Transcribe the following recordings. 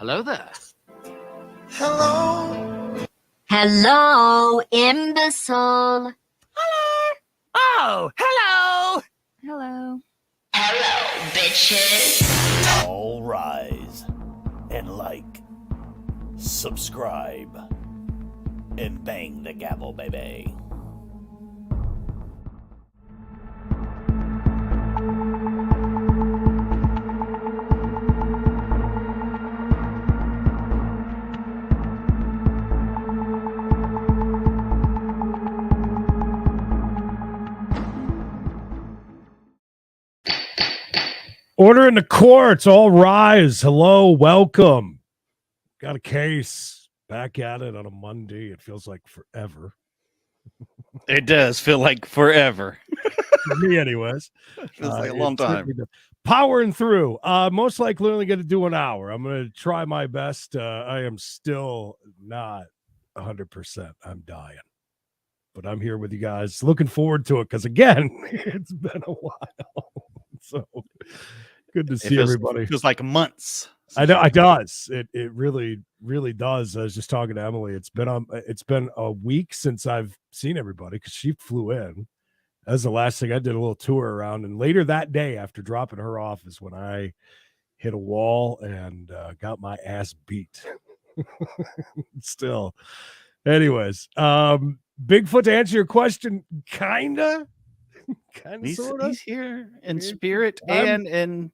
Hello there. Hello. Hello, imbecile. Oh, hello. Hello. Hello, bitches. All rise and like, subscribe, and bang the gavel, baby. Order in the courts. All rise. Hello. Welcome. Got a case. Back at it on a Monday. It feels like forever. It does feel like forever. For me, anyways. Feels like a long it time. certainly does. Powering through. Most likely only going to do an hour. I'm going to try my best. I am still not 100%. I'm dying. But I'm here with you guys. Looking forward to it because, again, it's been a while. So good to see everybody. It feels like months. I know it does. It really, really does. I was just talking to Emily. It's been a week since I've seen everybody because she flew in. That was the last thing I did, a little tour around. And later that day, after dropping her off, is when I hit a wall and got my ass beat. Still. Anyways, Bigfoot, to answer your question, kinda sort of. He's here in spirit and in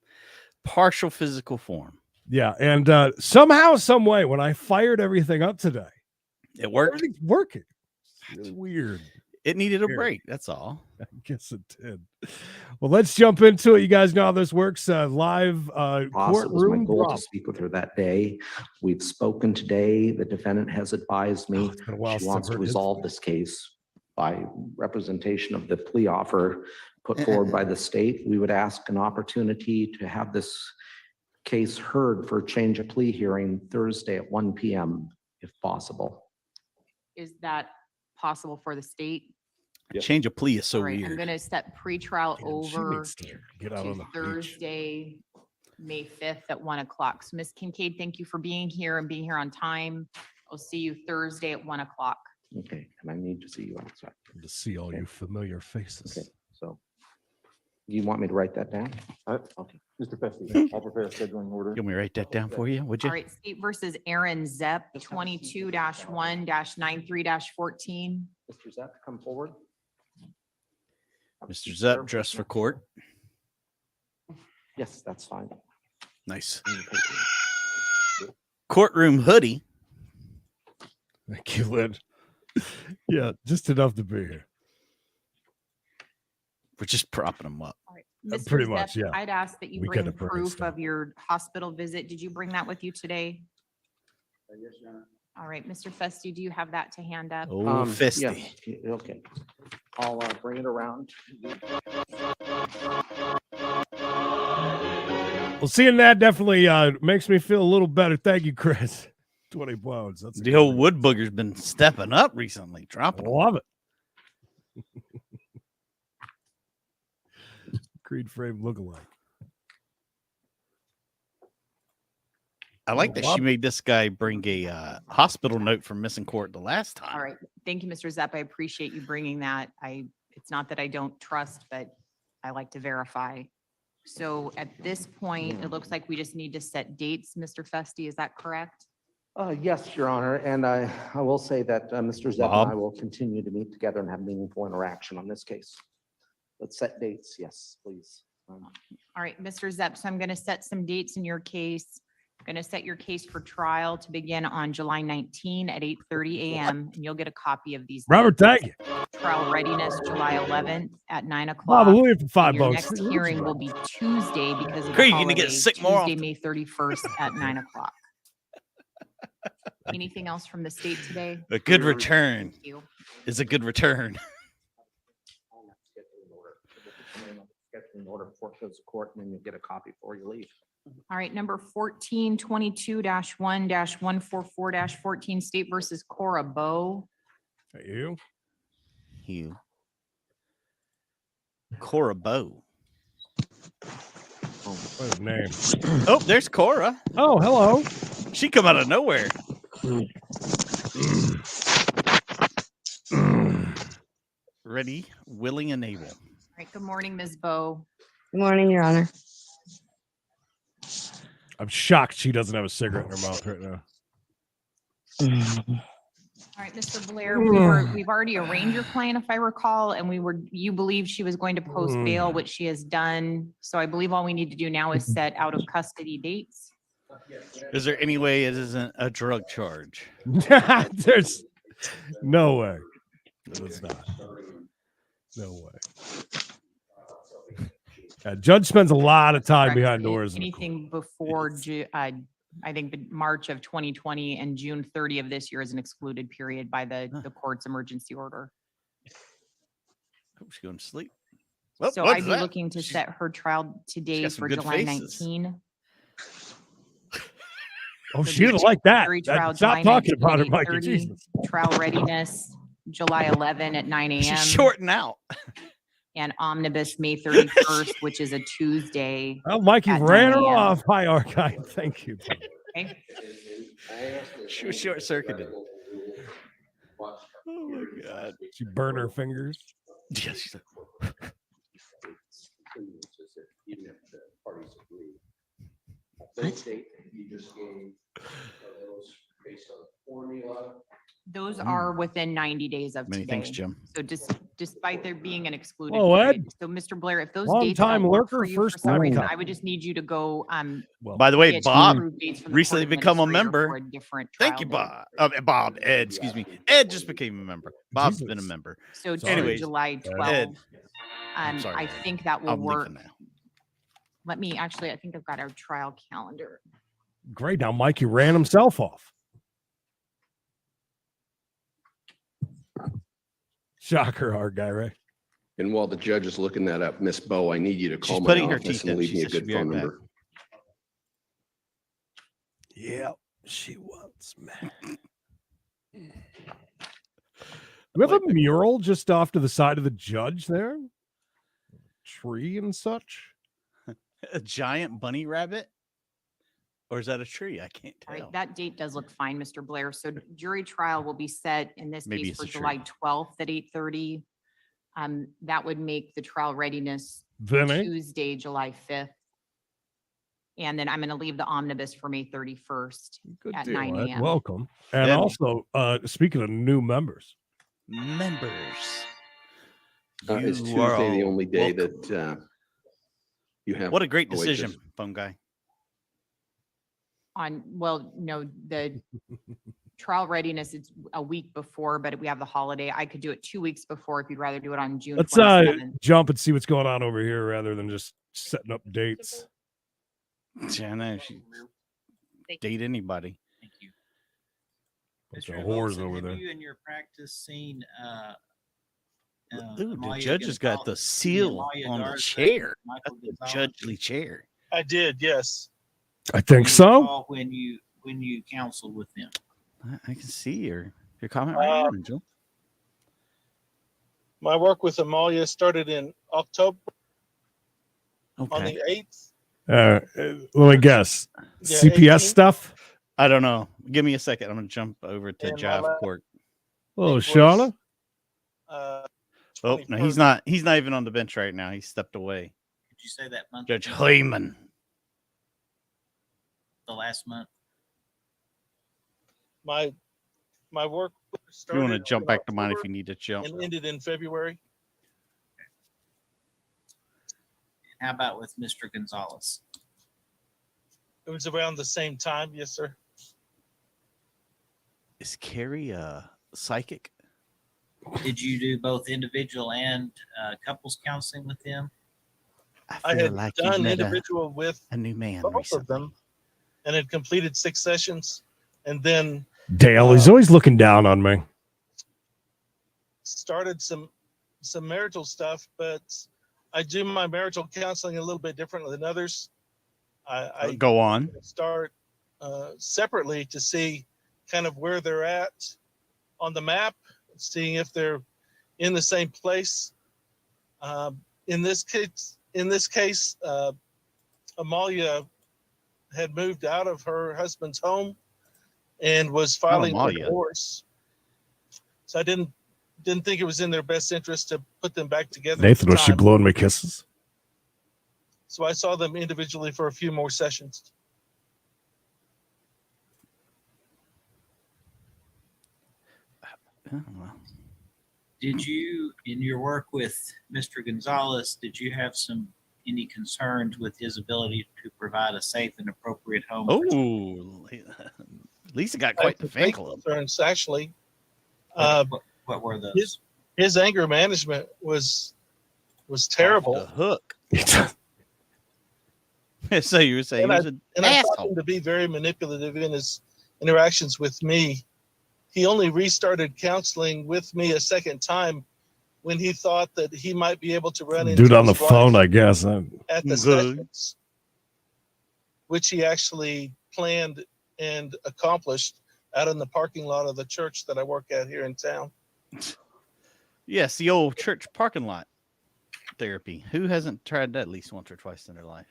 partial physical form. Yeah, and somehow, some way, when I fired everything up today, It worked. everything's working. It's really weird. It needed a Weird. break. That's all. I guess it did. Well, let's jump into it. You guys know how this works. Live Ross, it was my courtroom goal drop. to speak with her that day. We've spoken today. The defendant has advised me It's been a while she since I've wants to heard his resolve voice. this case by representation of the plea offer put forward by the state. We would ask an opportunity to have this case heard for change of plea hearing Thursday at 1 p.m. if possible. Is that possible for the state? Change of plea is so All right, I'm weird. gonna set pretrial Man, she over needs to get out to on the beach. Thursday, May 5th at 1 o'clock. So Ms. Kincaid, thank you for being here and being here on time. I'll see you Thursday at 1 o'clock. Okay, and I need to see you outside. To see all you familiar faces. Okay, so you want me to write that down? Okay. Mr. Festi, I'll prepare a scheduling order. You want me to write that down for you? Would you? All right, State versus Aaron Zepp, 22-1-93-14. Mr. Zepp, come forward. Mr. Zepp, dressed for court. Yes, that's fine. Nice. Courtroom hoodie. Thank you, Lynn. Yeah, just enough to be here. We're just propping them up. All right, Pretty Mr. much, Zepp, yeah. I'd ask that you We bring gotta bring proof stuff. of your hospital visit. Did you bring that with you today? Yes, Your Honor. All right, Mr. Festi, do you have that to hand up? Oh, Yeah, fisty. okay. I'll bring it around. Well, seeing that definitely makes me feel a little better. Thank you, Chris. 20 pounds. That's a The good old thing. wood booger's been stepping up recently, dropping them. Love it. Creed frame lookalike. I like that she made this guy bring a hospital note from missing court the last time. All right. Thank you, Mr. Zepp. I appreciate you bringing that. It's not that I don't trust, but I like to verify. So at this point, it looks like we just need to set dates, Mr. Festi. Is that correct? Yes, Your Honor, and I will say that Mr. Zepp and Bob? I will continue to meet together and have meaningful interaction on this case. Let's set dates, yes, please. All right, Mr. Zepp, so I'm going to set some dates in your case. I'm going to set your case for trial to begin on July 19 at 8:30 a.m. And you'll get a copy of these. Robert, thank you. Trial readiness, July 11th at 9 o'clock. Bob, we'll leave for $5. Your next hearing will be Tuesday because of the Craig, you're gonna get holiday, sick more Tuesday, often. May 31st at 9 o'clock. Anything else from the state today? A good return Thank you. is a good return. Scheduling order before it goes to court, and then you'll get a copy before you leave. All right, number 1422-1-144-14, State versus Cora Bow. Hey, you. You. Cora Bow. What a name. Oh, there's Cora. Oh, hello. She's She come out of nowhere. Ready, willing, and able. All right, good morning, Ms. Bowe. Good morning, Your Honor. I'm shocked she doesn't have a cigarette in her mouth right now. All right, Mr. Blair, we've already arraigned your client, if I recall, and you believe she was going to post bail, which she has done. So I believe all we need to do now is set out of custody dates. Is there any way it isn't a drug charge? There's no way. No, it's not. No way. Judge spends a lot of time Correct. behind doors. Anything before, I think March of 2020 and June 30 of this year is an excluded period by the court's emergency order. Hope she's going to sleep. Well, So what's I'd be that? looking to set her trial today got some for good July faces. 19. Oh, So she didn't like that. jury trial Stop July talking about her, 19 at Mikey. 8:30, Jesus. Trial readiness, July 11 at 9 She's a.m. shorting out. And omnibus, May 31st, which is a Tuesday. Oh, Mikey At ran 9 her a.m. off. Hi, Archive. Thank you. Okay? She was short circuited. Oh my God. She burned her fingers. Yeah, she's like, Even if the parties agree. Those dates that you just gave, are those based on formula? Those are within 90 days of many today. thanks, Jim. So despite there being an excluded Whoa, Ed. period. So Mr. Blair, if those Long dates don't time work lurker, for you for first some time reason, caller. I would just need you to go, Well, By the way, get Bob approved dates from the recently court become a administrator for member. a different Thank trial you, date. Bob. Ed, excuse me. Ed just became a member. Bob's been a Jesus. member. So to Anyways, July Ed. 12. I'm sorry, I Ed. think that will I'm work. leaving now. Let me, actually, I think I've got our trial calendar. Great. Now Mikey ran himself off. Shocker, our guy, right? And while the judge is looking that up, Miss Bowe, I need you to call She's my putting her office teeth in. and leave She me a said she'll good be phone right back. number. Yeah, she wants me. We have a mural just off to the side of the judge there. Tree and such. A giant bunny rabbit? Or is that a tree? I can't All tell. right, that date does look fine, Mr. Blair. So jury trial will be set in this Maybe case it's for a tree. July 12th at 8:30. That would make the trial readiness Vinny. Tuesday, July 5th. And then I'm going to leave the omnibus for May 31st. Good at deal, 9 Ed. a.m.. Welcome. And Vinny. also, speaking of new members, Members. Is You Tuesday are the all only day welcome. that you have? What a great Oh, wait, decision, just- phone guy. No, the trial readiness is a week before, but we have the holiday. I could do it 2 weeks before if you'd rather do it on June let's 27th. jump and see what's going on over here rather than just setting up dates. Yeah, I know. She date anybody. Thank you. Bunch Mr. of whores Wilson, over have there. you in your practice seen, Ooh, the Amalia judge has got the Gonzalez- seal Amalia on the Garza, chair. Michael The Gonzalez? judgely chair. I did, yes. I think Do you so. recall When you counseled with them. I can see your comment right here, Angel. My work with Amalia started in October on Okay. the 8th. Let me guess. Yeah, CPS 18. stuff. I don't know. Give me a second. I'm going to jump over to And my Jive last- Court. Oh, was- Shauna. Oh, no, he's 21st. not. He's not even on the bench right now. He stepped away. Could you say that month? Judge Heyman. The last month? My work You started. want to jump in back to mine if October you need to jump. And ended in February. How about with Mr. Gonzalez? It was around the same time, yes, sir. Is Carrie a psychic? Did you do both individual and couples counseling with them? I feel had like you've done met individual with a new man both of recently. them and had completed 6 sessions and then Dale, he's always looking down on me. started some marital stuff, but I do my marital counseling a little bit differently than others. I Go on. start separately to see kind of where they're at on the map, seeing if they're in the same place. In this case, Amalia had moved out of her husband's home and was filing for Amalia. divorce. So I didn't think it was in their best interest to put them back together. at Nathan, the was she time. blowing me kisses? So I saw them individually for a few more sessions. Oh, well. Did you, in your work with Mr. Gonzalez, did you have any concerns with his ability to provide a safe and appropriate home? for Oh, Lisa got quite the fan club. Concerns, actually. What were those? His anger management was The terrible. hook. So you were saying And he was an I thought asshole. him to be very manipulative in his interactions with me. He only restarted counseling with me a second time when he thought that he might be able to run into Dude on the his wife phone, I guess. at the Good. sessions, which he actually planned and accomplished out in the parking lot of the church that I work at here in town. Yes, the old church parking lot therapy. Who hasn't tried that at least once or twice in their life?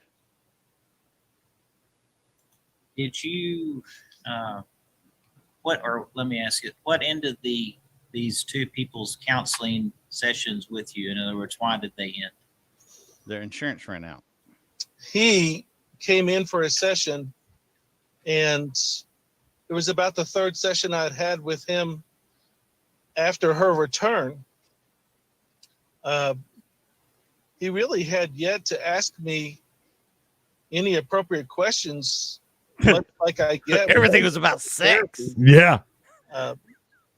Did you, let me ask you, what ended these two people's counseling sessions with you? In other words, why did they end? Their insurance ran out. He came in for a session, and it was about the third session I'd had with him after her return. He really had yet to ask me any appropriate questions, much like I get. Everything was about sex. Yeah.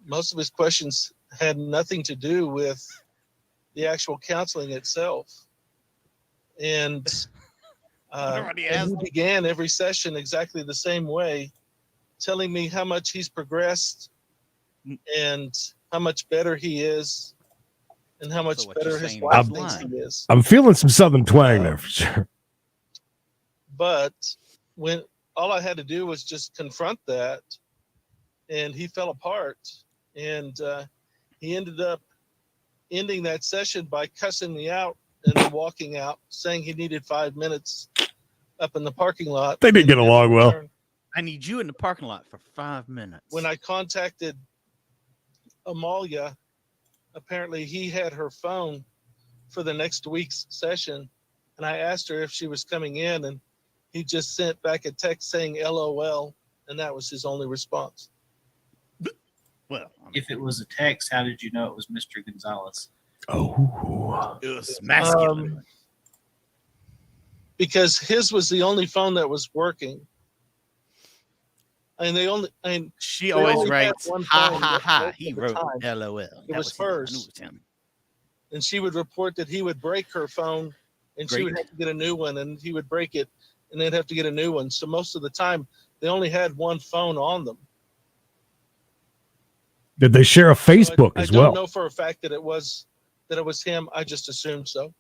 Most of his questions had nothing to do with the actual counseling itself. And Already and asked he him. began every session exactly the same way, telling me how much he's progressed and how much better he is and how much So what better you're his saying wife is thinks he lying. is. I'm feeling some Southern twang there for sure. But when all I had to do was just confront that, and he fell apart. And he ended up ending that session by cussing me out and then walking out, saying he needed 5 minutes up in the parking lot. They didn't and get never along well. returned. I need you in the parking lot for 5 minutes. When I contacted Amalia, apparently he had her phone for the next week's session, and I asked her if she was coming in, and he just sent back a text saying LOL, and that was his only response. well, If it was a text, how did you know it was Mr. Gonzalez? Oh. it was masculine. Because his was the only phone that was working. And She they always only had writes, one ha phone ha that ha. worked He at the wrote time. LOL. It was him. I knew hers. it was him. and she would report that he would break her phone and she would Great. have to get a new one, and he would break it and they'd have to get a new one. So most of the time they only had one phone on them. Did they share a So Facebook I as don't well? know for a fact that it was him. I just assumed so.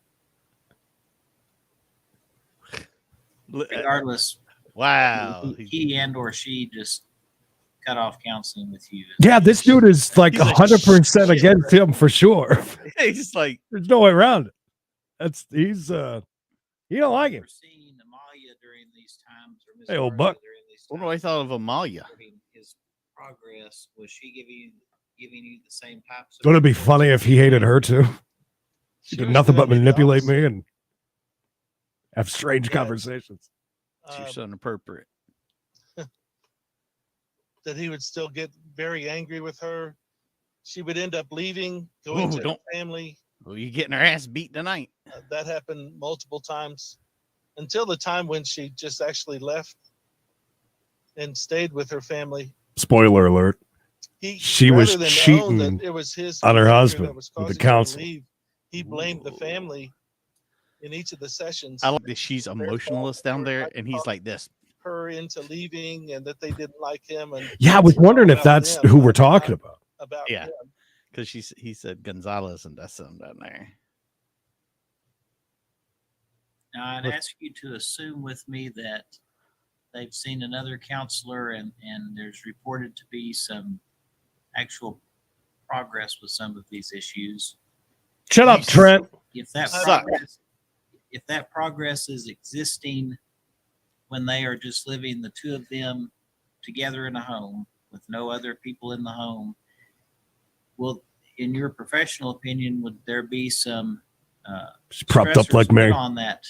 Regardless, Wow. he and or she just cut off counseling with you. Yeah, this dude is like He's like, 100% shit. against him for sure. He's like, There's no way around it. He's he don't like him. We're seeing Amalia during these times, or Miss Hey, old Amalia buck. during these what do I times, thought of Amalia? regarding his progress. Was she giving you the same types? Wouldn't it be funny if he hated her too? She She did was nothing but doing the manipulate opposite. me and have strange Yeah. conversations. She's so inappropriate. That he would still get very angry with her. She would end up leaving, going Ooh, to her don't- family. Well, you getting her ass beat tonight. That happened multiple times until the time when she just actually left and stayed with her family. Spoiler alert. She was rather than own cheating that it was his on her behavior husband that was with the causing her to counsel. leave. He blamed the family in each of the sessions. I like that she's emotionless down there, and he's like this. Her into leaving and that they didn't like him. And Yeah, I was wondering if about that's them, who we're not talking about. about Yeah. him. Because he said Gonzalez and that's him down there. Now, I'd Look. ask you to assume with me that they've seen another counselor and there's reported to be some actual progress with some of these issues. Shut up, Trent. If that Suck. progress is existing when they are just living, the two of them together in a home, with no other people in the home, will, in your professional opinion, would there be some She's propped up stressors like me. put on that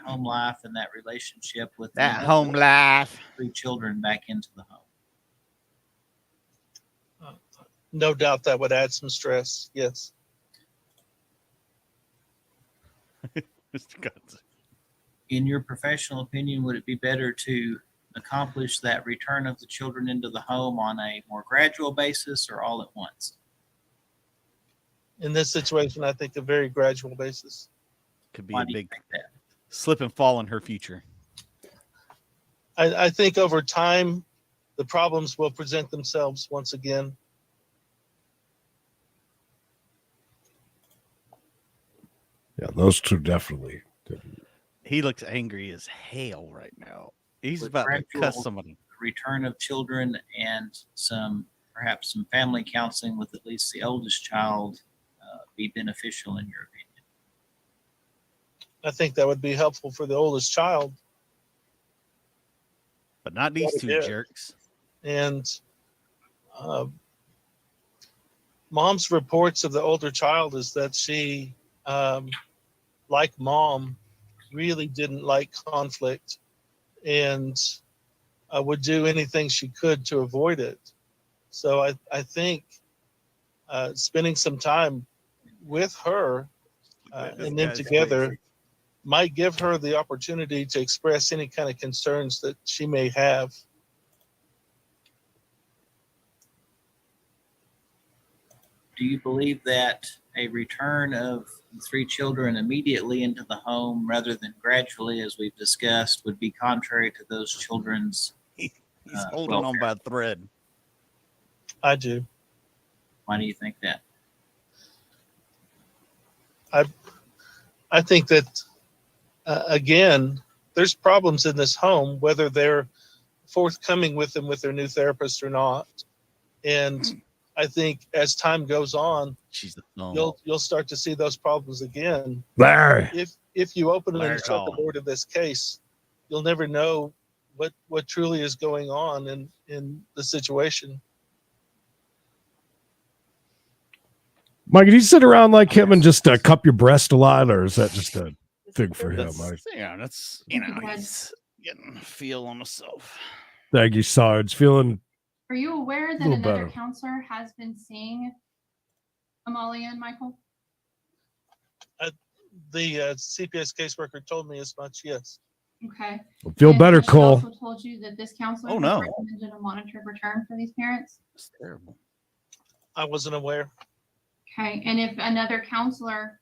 home life and that relationship with That the home life. 3 children back into the home? No doubt that would add some stress. Yes. Mr. Guns. In your professional opinion, would it be better to accomplish that return of the children into the home on a more gradual basis or all at once? In this situation, I think a very gradual basis. Could be Why a do you big think that? slip and fall in her future. I think over time, the problems will present themselves once again. Yeah, those two definitely. He looks angry as hell right now. He's With about to gradual cuss somebody. Return of children and perhaps some family counseling with at least the oldest child be beneficial in your opinion? I think that would be helpful for the oldest child. But not these two Yeah. jerks. And mom's reports of the older child is that she, like mom, really didn't like conflict and would do anything she could to avoid it. So I think spending some time with her This and them guy's together crazy. might give her the opportunity to express any kind of concerns that she may have. Do you believe that a return of the 3 children immediately into the home rather than gradually, as we've discussed, would be contrary to those children's? He's holding on by a thread. I do. Why do you think that? I think that, again, there's problems in this home, whether they're forthcoming with them with their new therapist or not. And I think as time goes on, She's the phone. you'll start to see those problems again. Larry. If you open Larry and shut the Hall. door to this case, you'll never know what truly is going on in the situation. Mike, do you sit around like him and just cup your breast a lot, or is that just a thing for him? That's, Mike? that's he's getting a feel on himself. Thank you, Sarge. Feeling Are you aware that little another better. counselor has been seeing Amalia and Michael? The CPS caseworker told me as much. Yes. Okay. feel And better, she Cole. also told you that this counselor Oh, has no. recommended a monitored return for these parents? It's terrible. I wasn't aware. Okay, and if another counselor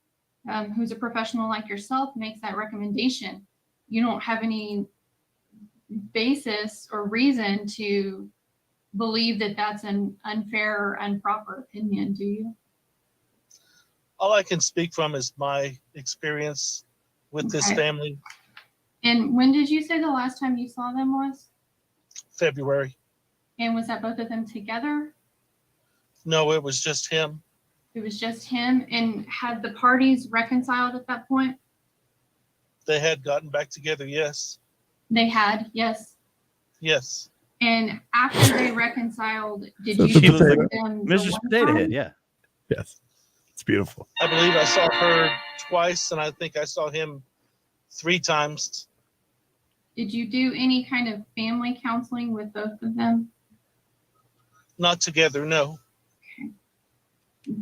who's a professional like yourself makes that recommendation, you don't have any basis or reason to believe that that's an unfair or improper opinion, do you? All I can speak from is my experience with this Okay. family. And when did you say the last time you saw them was? February. And was that both of them together? No, it was just him. It was just him? And had the parties reconciled at that point? They had gotten back together. Yes. They had, yes. Yes. And after they reconciled, did That's you a see potato. them the Mrs. one Potato time? Head, yeah. Yes, it's beautiful. I believe I saw her twice, and I think I saw him 3 times. Did you do any kind of family counseling with both of them? Not together, no.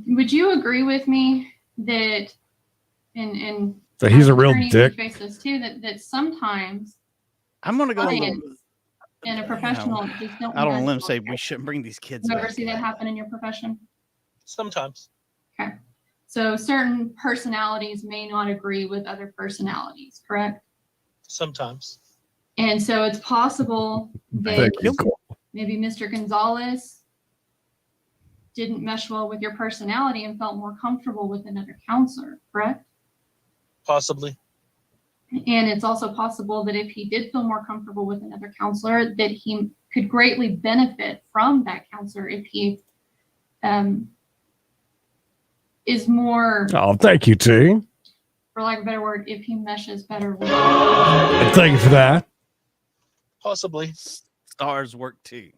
Would you agree with me that, and So he's a real attorneys dick. face this too, that sometimes I'm gonna go. clients and a professional just don't. out on a limb want and say we shouldn't bring these kids You ever back. see that happen in your profession? Sometimes. Okay. So certain personalities may not agree with other personalities, correct? Sometimes. And so it's possible that Thank you, Cole. maybe Mr. Gonzalez didn't mesh well with your personality and felt more comfortable with another counselor, correct? Possibly. And it's also possible that if he did feel more comfortable with another counselor, that he could greatly benefit from that counselor if he is more, Oh, thank you, T. for lack of a better word, if he meshes better with. Thank you for that. Possibly. Stars work too.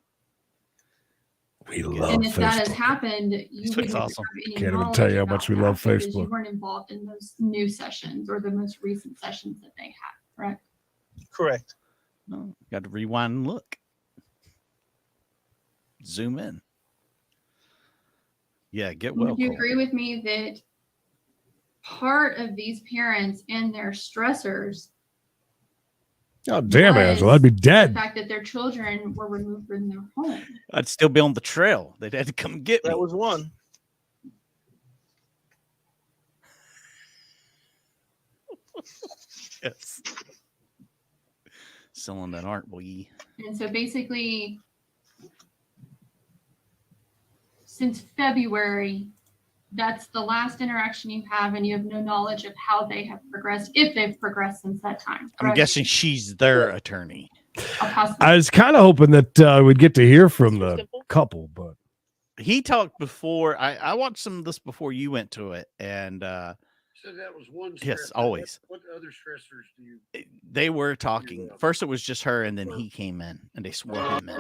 We love And if that has Facebook. happened, you Facebook's wouldn't awesome. have any Can't even knowledge tell you how about much we that love because You Facebook. weren't involved in those new sessions or the most recent sessions that they had, correct? Correct. No, got to rewind and look. Zoom in. Yeah, get well. Would you Cole. agree with me that part of these parents and their stressors, Oh, damn, Angela, I'd be the dead. fact that their children were removed from their home? I'd still be on the trail. They'd had to come get me. That was one. Yes. Selling that art, boy. And so basically, since February, that's the last interaction you have, and you have no knowledge of how they have progressed, if they've progressed since that time. I'm correct? guessing she's their attorney. I'll pass I was kind of hoping that we'd get to hear from the couple, but He talked before. I watched some of this before you went to it, and So that was one. yes, always. What other stressors do you? They were talking. First, it was just her, and then he came in, and they swore him in.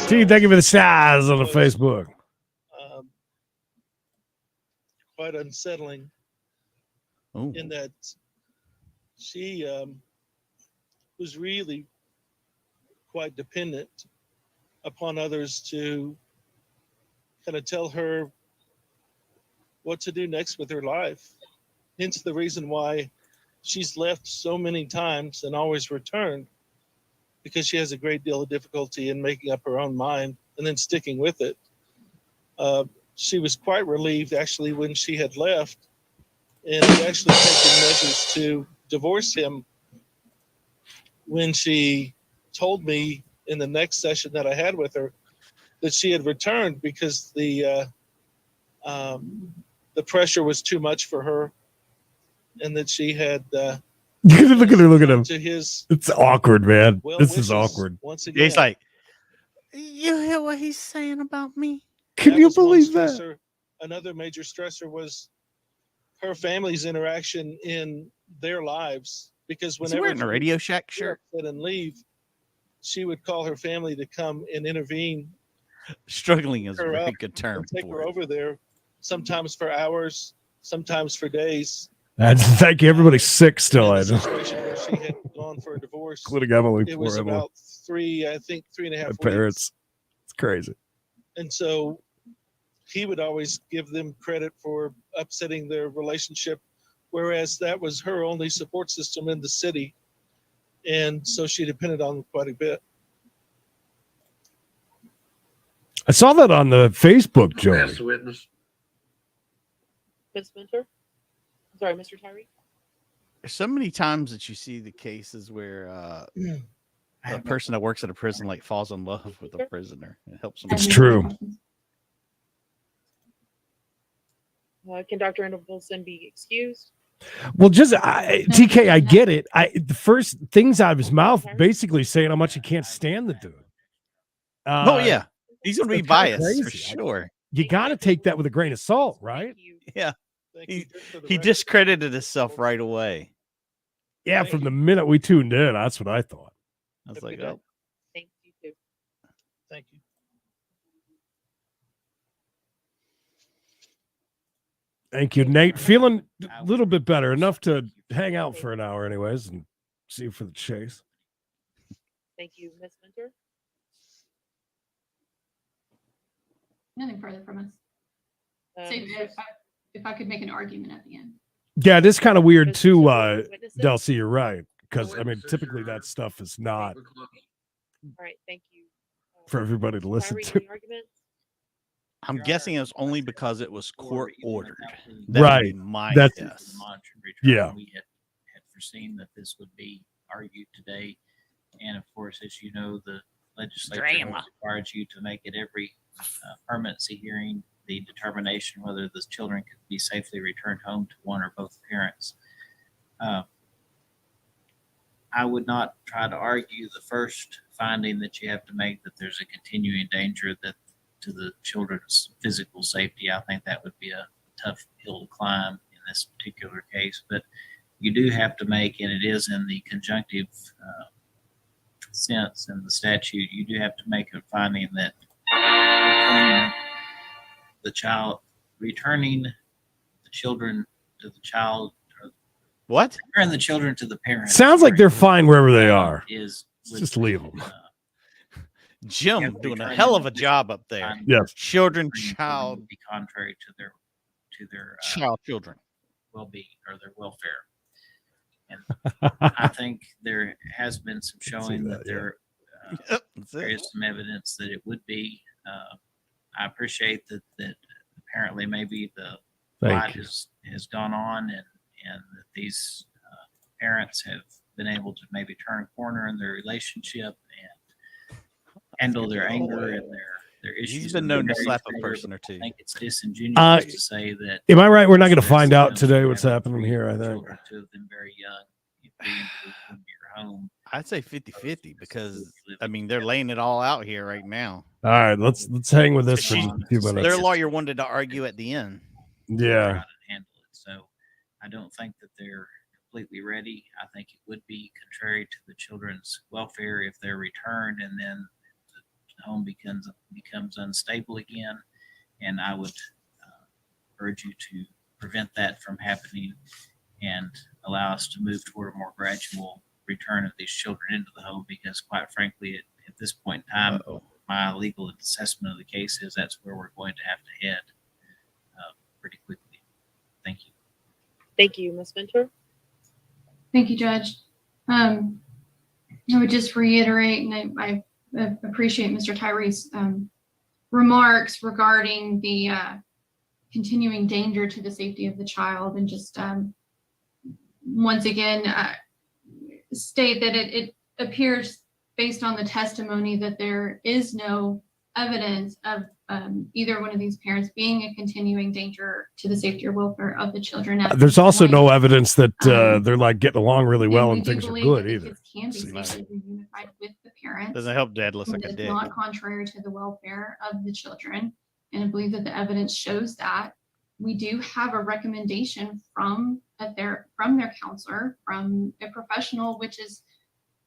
T, thank you for the size on the Facebook. Quite unsettling Oh, in that she was really quite dependent upon others to kind of tell her what to do next with her life. Hence the reason why she's left so many times and always returned, because she has a great deal of difficulty in making up her own mind and then sticking with it. She was quite relieved actually when she had left and had actually taken measures to divorce him when she told me in the next session that I had with her that she had returned because the pressure was too much for her and that she had Look at her, look at him. to his It's awkward, man. well This is wishes awkward. once again. he's like, you hear what he's saying about me? Can That you was one believe that? stressor. Another major stressor was her family's interaction in their lives, because Is he whenever wearing a she Radio Shack would shirt? get upset and leave, she would call her family to come and intervene Struggling is a her very up good term and take for her it. over there, sometimes for hours, sometimes for days. Thank you. Everybody's sick still. In I a know. situation where she had gone for a divorce, Including Emily. it Poor was Emily. about 3.5 Parents. weeks. It's crazy. And so he would always give them credit for upsetting their relationship, whereas that was her only support system in the city. And so she depended on them quite a bit. I saw that on the Facebook, Joey. Ask the witness. Ms. Minter? Sorry, Mr. Tyree? There's so many times that you see the cases where a person that works at a prison like falls in love with a prisoner and helps them. It's true. Can Dr. Wilson be excused? Well, just TK, I get it. The first things out of his mouth basically saying how much he can't stand the dude. Oh yeah, he's gonna be it's kinda biased for crazy. sure. You got to take that with a grain of salt, right? Yeah, Thank you. he, Just for the he record, discredited himself right away. Yeah, from the minute we tuned in, that's what I thought. I was Have a like, good day. oh, Thank you, too. Thank you. Thank you, Nate. Feeling a little bit better, enough to hang out for an hour, anyways, and see you for the chase. Thank you, Ms. Minter. Nothing further from us. Save it if I could make an argument at the end. Yeah, it is kind of weird Mr. too, Witnesses? Delcy. You're right, because I mean, witnesses typically are- that stuff is not All right, thank you. for everybody to listen Tyree, to. any arguments? I'm guessing it's only because it was court ordered. Right. That would Right. be my That's- guess. Monitoring return. Yeah. We had foreseen that this would be argued today. And of course, as you know, the legislature requires you to make at every permanency hearing the determination whether the children could be safely returned home to one or both parents. I would not try to argue the first finding that you have to make, that there's a continuing danger that to the children's physical safety. I think that would be a tough hill to climb in this particular case, but you do have to make, and it is in the conjunctive sense in the statute, you do have to make a finding that returning the children to the child. What? Return the children to the parents. Sounds like they're fine wherever they are. Is Just leave them. Jim doing a hell of a job up there. Yes. Children, child, be contrary to their children well-being or their welfare. And I think there has been some showing that there is some evidence that it would be. I appreciate that apparently maybe the light has gone on and that these parents have been able to maybe turn a corner in their relationship and handle their anger and their issues. He's been known to slap a person or two. I think it's disingenuous to say that. Am I right? We're not going to find out today what's happening here, I think. Two of them very young, being in your home. I'd say 50-50 because I mean they're laying it all out here right now. All right, let's hang with this for a few minutes. Their lawyer wanted to argue at the end. Yeah. Handle it. So I don't think that they're completely ready. I think it would be contrary to the children's welfare if they're returned and then the home becomes unstable again. And I would urge you to prevent that from happening and allow us to move toward a more gradual return of these children into the home, because quite frankly, at this point in time, my legal assessment of the case is that's where we're going to have to head pretty quickly. Thank you. Thank you, Ms. Mentor. Thank you, Judge. I would just reiterate, and I appreciate Mr. Tyree's remarks regarding the continuing danger to the safety of the child, and just once again state that it appears based on the testimony that there is no evidence of either one of these parents being a continuing danger to the safety or welfare of the children. There's also no evidence that they're like getting along really well and things are good either. Kids can be safely reunified with the parents. Doesn't help Dad looks like a It's dick. not contrary to the welfare of the children, and I believe that the evidence shows that. We do have a recommendation from their counselor, from a professional, which is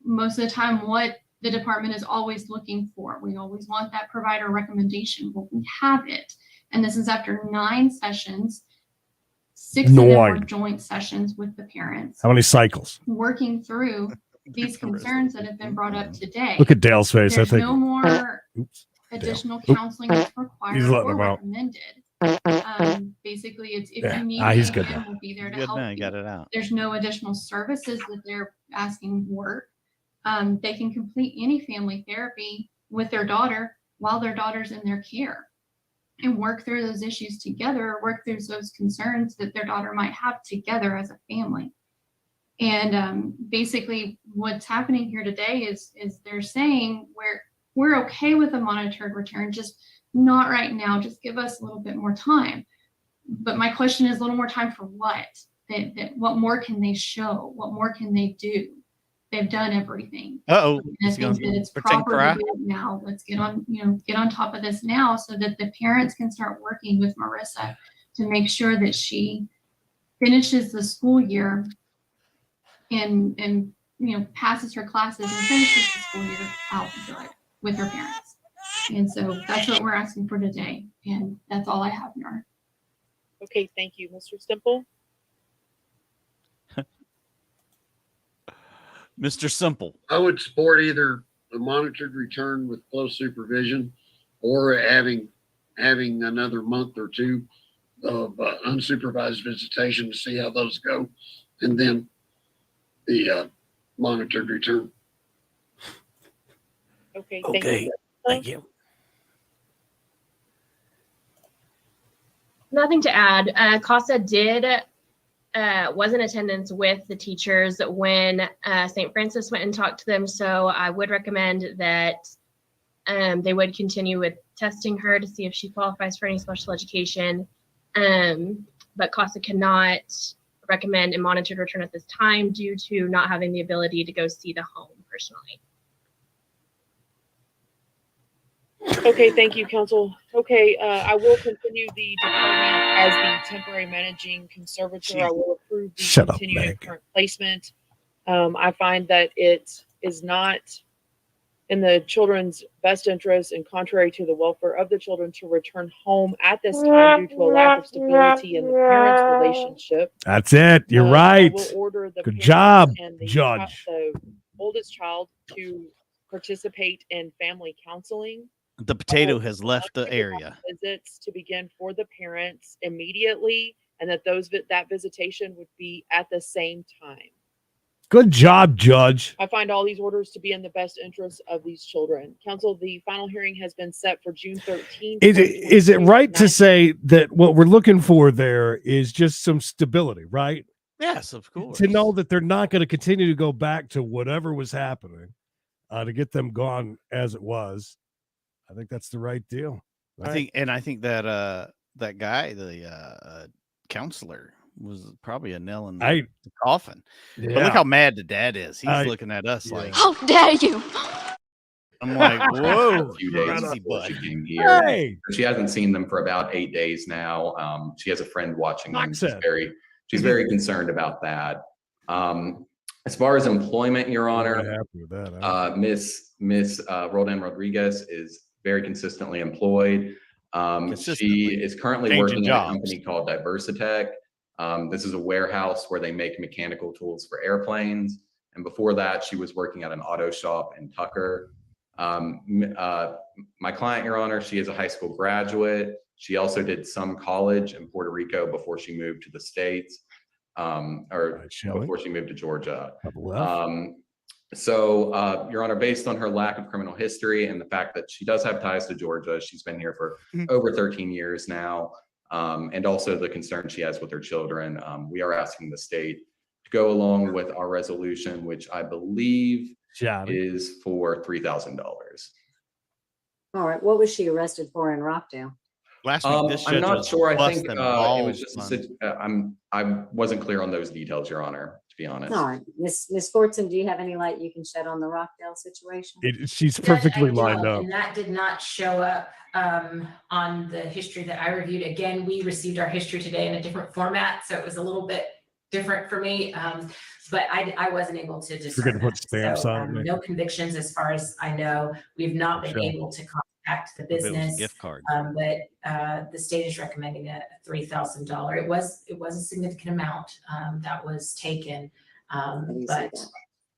most of the time what the department is always looking for. We always want that provider recommendation. Well, we have it. And this is after 9 sessions, 6 of them were joint sessions with the parents. How many cycles? Working through these concerns that have been brought up today. Look at Dale's face. There's I think no more additional counseling that's required He's letting or him out. recommended. Basically, it's if Yeah. you need He's it, good again, now. we'll be there to Good help now, you. you got it out. There's no additional services that they're asking work. They can complete any family therapy with their daughter while their daughter's in their care and work through those issues together, work through those concerns that their daughter might have together as a family. And basically what's happening here today is they're saying we're okay with a monitored return, just not right now. Just give us a little bit more time. But my question is a little more time for what? That what more can they show? What more can they do? They've done everything. Uh-oh. And I think that it's proper to do it now. Let's get on top of this now so that the parents can start working with Marissa to make sure that she finishes the school year and passes her classes and finishes the school year out good with her parents. And so that's what we're asking for today. And that's all I have, Nora. Okay, thank you, Mr. Stemple. Mr. Simple. I would support either a monitored return with close supervision or having another month or two of unsupervised visitation to see how those go, and then the monitored return. Okay, Thank you. Nothing to add. CASA was in attendance with the teachers when St. Francis went and talked to them. So I would recommend that they would continue with testing her to see if she qualifies for any special education. But CASA cannot recommend a monitored return at this time due to not having the ability to go see the home personally. Okay, thank you, Council. Okay, I will continue the department as the temporary managing conservator. I will approve the continuing current placement. I find that it is not in the children's best interest and contrary to the welfare of the children to return home at this time due to a lack of stability in the parents' relationship. That's it. You're I right. will order the Good parents job, and the Judge. the oldest child to participate in family counseling. The potato has left the area. Visits to begin for the parents immediately, and that that visitation would be at the same time. Good job, Judge. I find all these orders to be in the best interest of these children. Council, the final hearing has been set for June 13th. Is it right to say that what we're looking for there is just some stability, right? Yes, of course. To know that they're not going to continue to go back to whatever was happening, to get them gone as it was. I think that's the right deal. I think that that guy, the counselor, was probably a nail in the coffin. But look how mad the dad is. He's looking at us like, How dare you? I'm like, whoa, A few days easy, before bud. she came here. Hey. She hasn't seen them for about 8 days now. She has a friend watching them. Accent. She's very concerned about that. As far as employment, Your Honor, happy with that, huh? Miss Roldan Rodriguez is very consistently employed. She is currently Changing working at a jobs. company called Diversitech. This is a warehouse where they make mechanical tools for airplanes. And before that, she was working at an auto shop in Tucker. My client, Your Honor, she is a high school graduate. She also did some college in Puerto Rico before she moved to the States, before she moved to Georgia. Your Honor, based on her lack of criminal history and the fact that she does have ties to Georgia, she's been here for over 13 years now, and also the concern she has with her children, we are asking the state to go along with our resolution, which I believe is for $3,000. All right. What was she arrested for in Rockdale? Last week, this I'm not was sure. I bust think and it balls, was just man. I wasn't clear on those details, Your Honor, to be honest. All right. Miss Fortson, do you have any light you can shed on the Rockdale situation? She's perfectly Judge, I lined don't, up. And that did not show up on the history that I reviewed. Again, we received our history today in a different format, so it was a little bit different for me. But I wasn't able to discern Forget to put that. stamps So, on it. no convictions as far as I know. We've not been Sure. able to contact the If it was a business. gift card. But the state is recommending a $3,000. It was a significant amount that was taken, but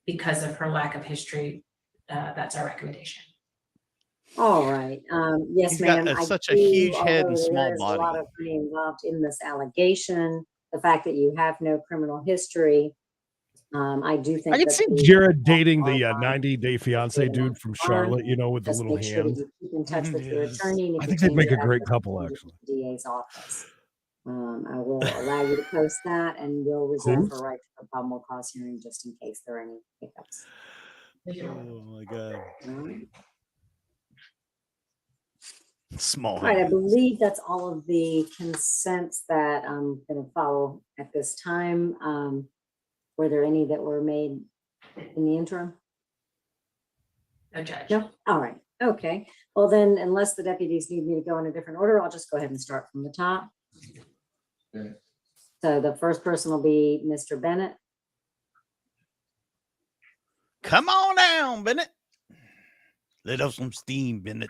because of her lack of history, that's our recommendation. All right. Yes, He's got ma'am. such a huge head and although small there is a lot body. of money involved in this allegation. The fact that you have no criminal history. I do think I can that see the- Jared dating the 90-day fiance dude from Charlotte, with the Just little make sure that hand. you keep in touch with your Yes. attorney. and if I you think they'd change make a your great address, couple, you can actually. get to the DA's office. I will allow you to post that and we'll reserve Who? the right to a probable cause hearing just in case there are any hiccups. Oh my God. All right. Small. All right, I hands. believe that's all of the consents that I'm going to follow at this time. Were there any that were made in the interim? No, Judge. No? All right. Okay. Well, then, unless the deputies need me to go in a different order, I'll just go ahead and start from the top. Okay. So the first person will be Mr. Bennett. Come on down, Bennett. Let off some steam, Bennett.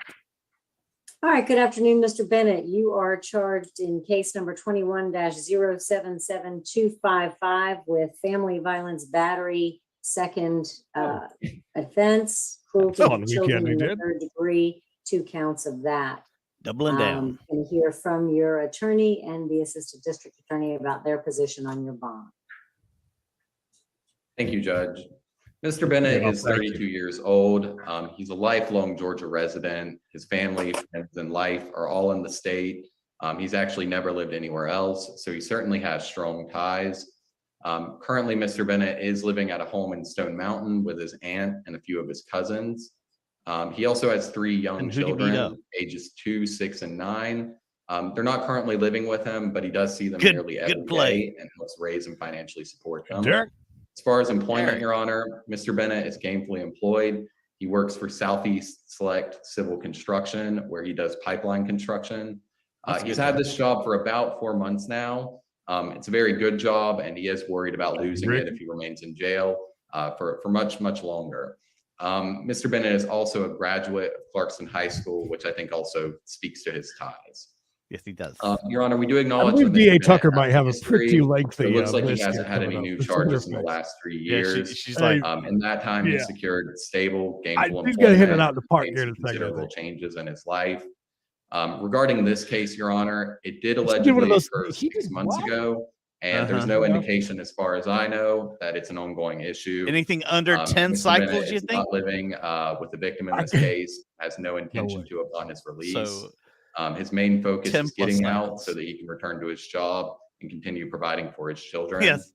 All right, good afternoon, Mr. Bennett. You are charged in case number 21-077255 with family violence battery, second offense, cruelty Fun to weekend children he in the did. third degree, 2 counts of that. Doubling down. And hear from your attorney and the assistant district attorney about their position on your bond. Thank you, Judge. Mr. Bennett Yeah, is thank you. 32 years old. He's a lifelong Georgia resident. His family, friends, and life are all in the state. He's actually never lived anywhere else, so he certainly has strong ties. Currently, Mr. Bennett is living at a home in Stone Mountain with his aunt and a few of his cousins. He also has 3 young And who'd he beat up? children, ages 2, 6, and 9. They're not currently living with him, but he does see them Good- nearly good every play. day and helps raise and financially support them. Derek? As far as employment, Derek. Your Honor, Mr. Bennett is gainfully employed. He works for Southeast Select Civil Construction, where he does pipeline construction. That's He's good, had though. this job for about 4 months now. It's a very good job, and he is worried about losing Rick? it if he remains in jail for much, much longer. Mr. Bennett is also a graduate of Clarkson High School, which I think also speaks to his ties. Yes, he does. Your Honor, we do I acknowledge believe that Mr. DA Bennett Tucker has might have a history. pretty lengthy. It looks like he list hasn't here had any coming new up. It's charges in the wonderful. last 3 Yeah, years. she's like, In that time, he Yeah. secured stable, I gainful think gonna hit it employment, out in the park made here in some a second. I considerable think. changes in his life. Regarding this case, Your Honor, it did He did one allegedly of those- occur he 6 did months what? ago, and there's no indication, as far as I know, that it's an ongoing issue. Anything under 10 Mr. Bennett cycles, you is think? not living with the victim in this case, has no intention way. to upon his release. So His main focus 10 is plus getting out cycles. so that he can return to his job and continue providing for his children. Yes.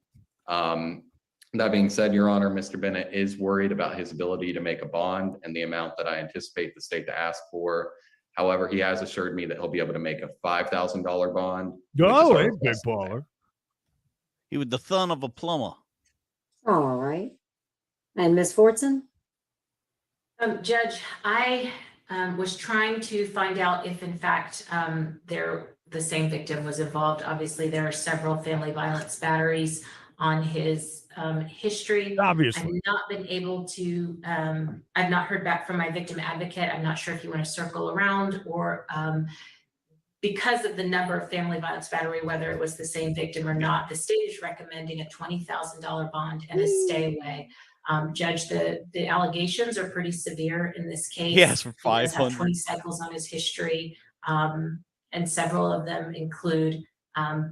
That being said, Your Honor, Mr. Bennett is worried about his ability to make a bond and the amount that I anticipate the state to ask for. However, he has assured me that he'll be able to make a $5,000 bond. which is Oh, our hey, big best bet. baller. He was the son of a plumber. All right. And Ms. Fortson? Judge, I was trying to find out if in fact the same victim was involved. Obviously, there are several family violence batteries on his history. Obviously. I've not been able to, I've not heard back from my victim advocate. I'm not sure if you want to circle around or because of the number of family violence battery, whether it was the same victim or not, the state is recommending a $20,000 bond and a stay away. Judge, the allegations are pretty severe in this case. Yes, for He does have 500. 20 cycles on his history, and several of them include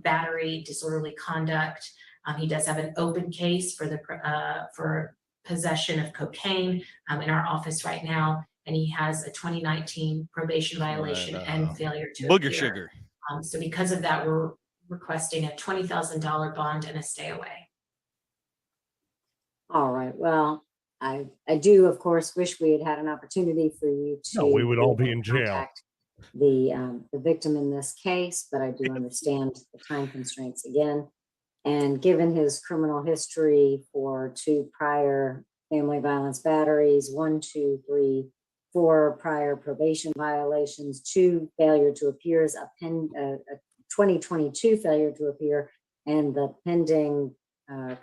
battery, disorderly conduct. He does have an open case for possession of cocaine in our office right now, and he has a 2019 probation violation and failure to Booger appear. sugar. So because of that, we're requesting a $20,000 bond and a stay away. All right. Well, I do, of course, wish we had had an opportunity for you to. No, we would all be in jail. contact The victim in this case, but I do understand the time constraints again. And given his criminal history for 2 prior family violence batteries, 1, 2, 3, 4 prior probation violations, 2 failure to appears, a 2022 failure to appear, and the pending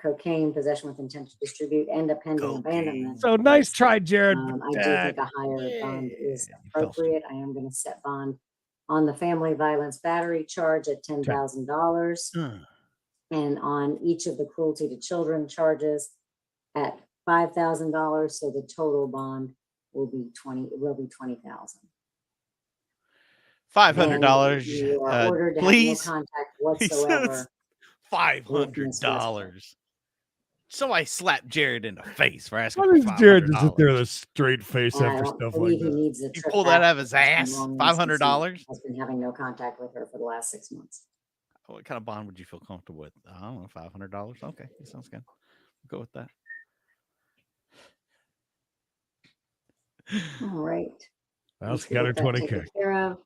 cocaine possession with intent to distribute and a pending abandonment. So nice try, Jared. I do think a higher bond is appropriate. I am going to set bond on the family violence battery charge at $10,000. And on each of the cruelty to children charges at $5,000. So the total bond will be $20,000. $500. You are ordered to Please. have no contact He says whatsoever. $500. So I slapped Jared in the face for asking Why for does Jared just $500. sit there with a straight face And I after don't stuff like believe he that? needs a You trip pull that back out of his ass? from long since he $500? Has been having no contact with her for the last 6 months. What kind of bond would you feel comfortable with? I don't know, $500. Okay, that sounds good. We'll go with that. All right. Well, Let's she got her get that 20K. taken care of.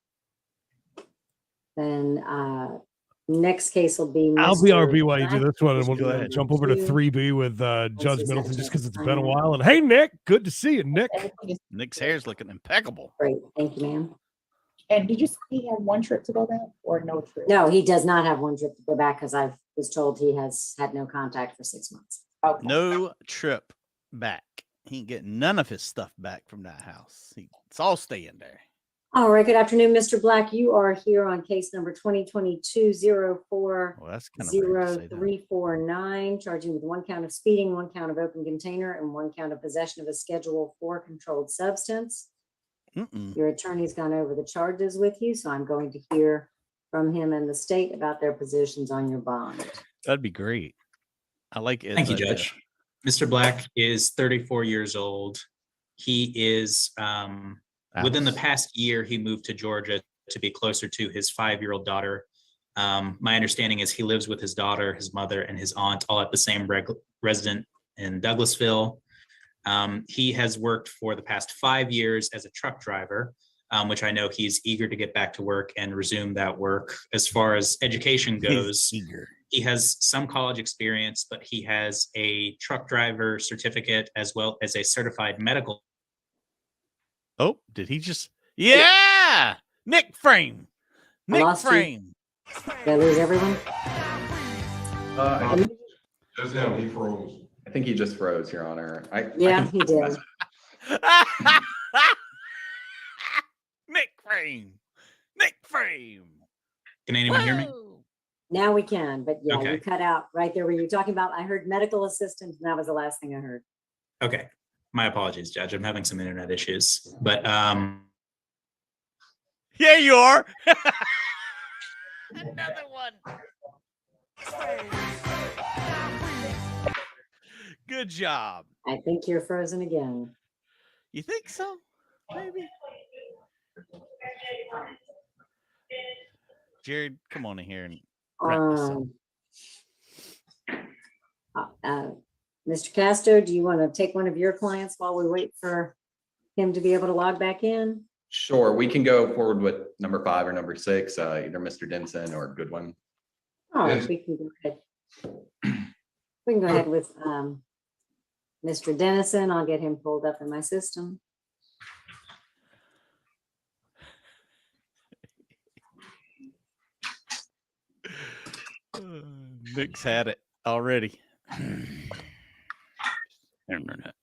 Then next case will be. I'll Mr. be RB while you do Black. this one, and we'll Go ahead. jump over to 3B with Judge is Middleton that just because it's been a time? while. And hey, Nick, good to see you, Nick. Nick's hair's looking impeccable. Great, thank you, ma'am. And did you say he had 1 trip to go back or no trip? No, he does not have 1 trip to go back because I was told he has had no contact for 6 months. Okay. No trip back. He ain't getting none of his stuff back from that house. It's all staying there. All right, good afternoon, Mr. Black. You are here on case number 2022-04. Well, that's kind of weird to say that. 0349, charging with 1 count of speeding, 1 count of open container, and 1 count of possession of a Schedule 4 controlled substance. Your attorney's gone over the charges with you, so I'm going to hear from him and the state about their positions on your bond. That'd be great. I like it. Thank you, Judge. Mr. Black is 34 years old. He is, within the past year, he moved to Georgia to be closer to his 5-year-old daughter. My understanding is he lives with his daughter, his mother, and his aunt, all at the same resident in Douglasville. He has worked for the past 5 years as a truck driver, which I know he's eager to get back to work and resume that work. As far as education goes, he has some college experience, but he has a truck driver certificate as well as a certified medical. Oh, did he just? Yeah, Nick Frame. Nick lost you. Frame. Did I lose everyone? Just him, he froze. I think he just froze, Your Honor. Yeah, he did. Nick Frame. Nick Frame. Can anyone hear me? Now we can, but yeah, Okay. you cut out right there where you're talking about. I heard medical assistant, and that was the last thing I heard. Okay. My apologies, Judge. I'm having some internet issues. But Yeah, you are. Another one. Good job. I think you're frozen again. You think so? Maybe. Jared, come on in here and wrap this up. Mr. Castro, do you want to take one of your clients while we wait for him to be able to log back in? Sure, we can go forward with number 5 or number 6, either Mr. Denson or Goodwin. All right, we can go ahead. We can go ahead with Mr. Dennison. I'll get him pulled up in my system. Nick's had it already. Internet.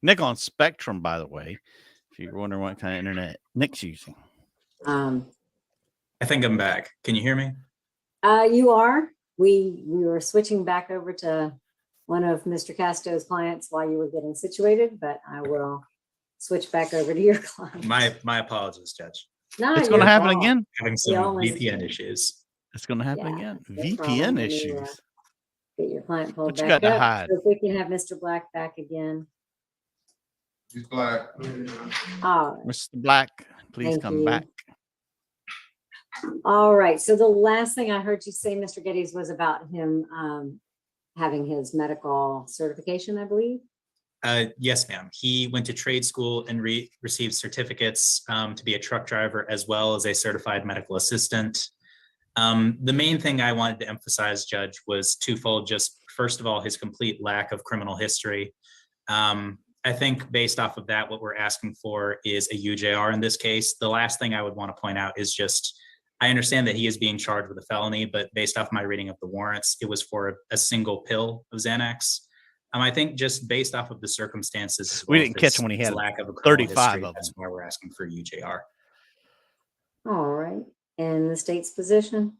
Nick on Spectrum, by the way. If you're wondering what kind of internet Nick's using. I think I'm back. Can you hear me? You are. We were switching back over to one of Mr. Castro's clients while you were getting situated, but I will switch back over to your client. My apologies, Judge. No, It's going to your happen fault. again. Having some We always VPN do. issues. It's going to happen Yeah, again. no VPN problem. Let me, issues. Get your client pulled What you back got to up. hide? So if we can have Mr. Black back again. He's black. All right. Mr. Black, please Thank come you. back. All right. So the last thing I heard you say, Mr. Geddes, was about him having his medical certification, I believe. Yes, ma'am. He went to trade school and received certificates to be a truck driver as well as a certified medical assistant. The main thing I wanted to emphasize, Judge, was twofold. Just first of all, his complete lack of criminal history. I think based off of that, what we're asking for is a UJR in this case. The last thing I would want to point out is just, I understand that he is being charged with a felony, but based off my reading of the warrants, it was for a single pill of Xanax. I think just based off of the circumstances, as We well didn't as catch his- when he his had lack of a criminal 35 history, of that's them. why we're asking for a UJR. All right. And the state's position?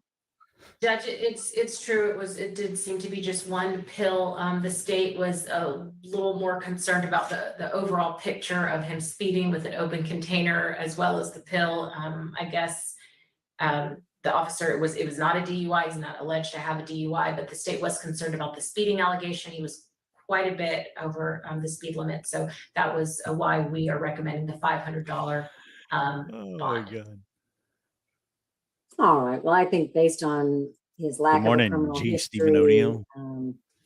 Judge, it's true. It did seem to be just one pill. The state was a little more concerned about the overall picture of him speeding with an open container as well as the pill. I guess the officer, it was not a DUI. He's not alleged to have a DUI, but the state was concerned about the speeding allegation. He was quite a bit over the speed limit. So that was why we are recommending the $500 Oh my bond. God. All right. Well, I think based on his lack morning, of a criminal G. history Stephen O'Neill.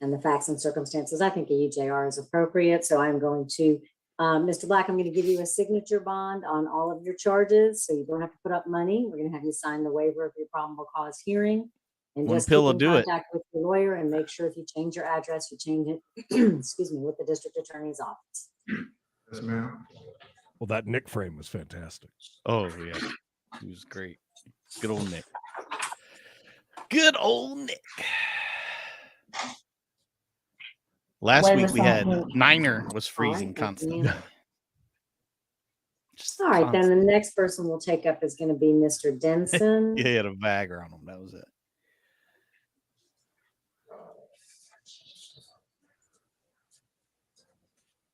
And the facts and circumstances, I think a UJR is appropriate. So I'm going to, Mr. Black, I'm going to give you a signature bond on all of your charges. So you don't have to put up money. We're going to have you sign the waiver of your probable cause hearing. And One just pill keep will in do it. contact with your lawyer and make sure if you change your address, you change it, excuse me, with the district attorney's office. Yes, ma'am. Well, that Nick Frame was fantastic. Oh, yeah. He was great. Good old Nick. Good old Nick. Last Wait a week we had second. Niner was freezing constantly. All right, then the next person we'll take up is going to be Mr. Denson. He had a bagger on him. That was it.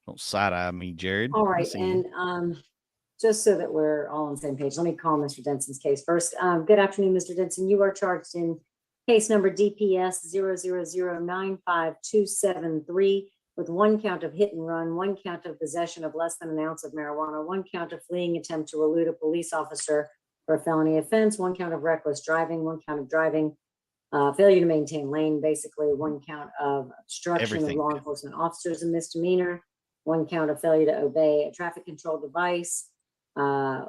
Don't side eye me, Jared. All I right, see you. and just so that we're all on the same page, let me call Mr. Denson's case first. Good afternoon, Mr. Denson. You are charged in case number DPS 0009527 with 1 count of hit and run, 1 count of possession of less than an ounce of marijuana, 1 count of fleeing attempt to elude a police officer for a felony offense, 1 count of reckless driving, 1 count of driving, failure to maintain lane, basically 1 count of obstruction Everything. of law enforcement officers, a misdemeanor, 1 count of failure to obey a traffic control device, 1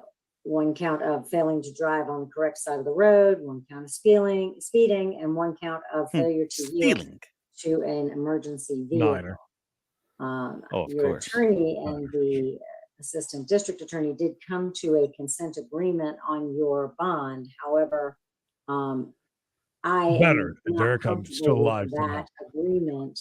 count of failing to drive on the correct side of the road, 1 count of speeding, and 1 count of failure to yield Stealing. to an emergency vehicle. Niner. Oh, of Your course. attorney and the assistant district attorney did come to a consent agreement on your bond. However, I am Better. not Derek, I'm comfortable still with alive. that agreement.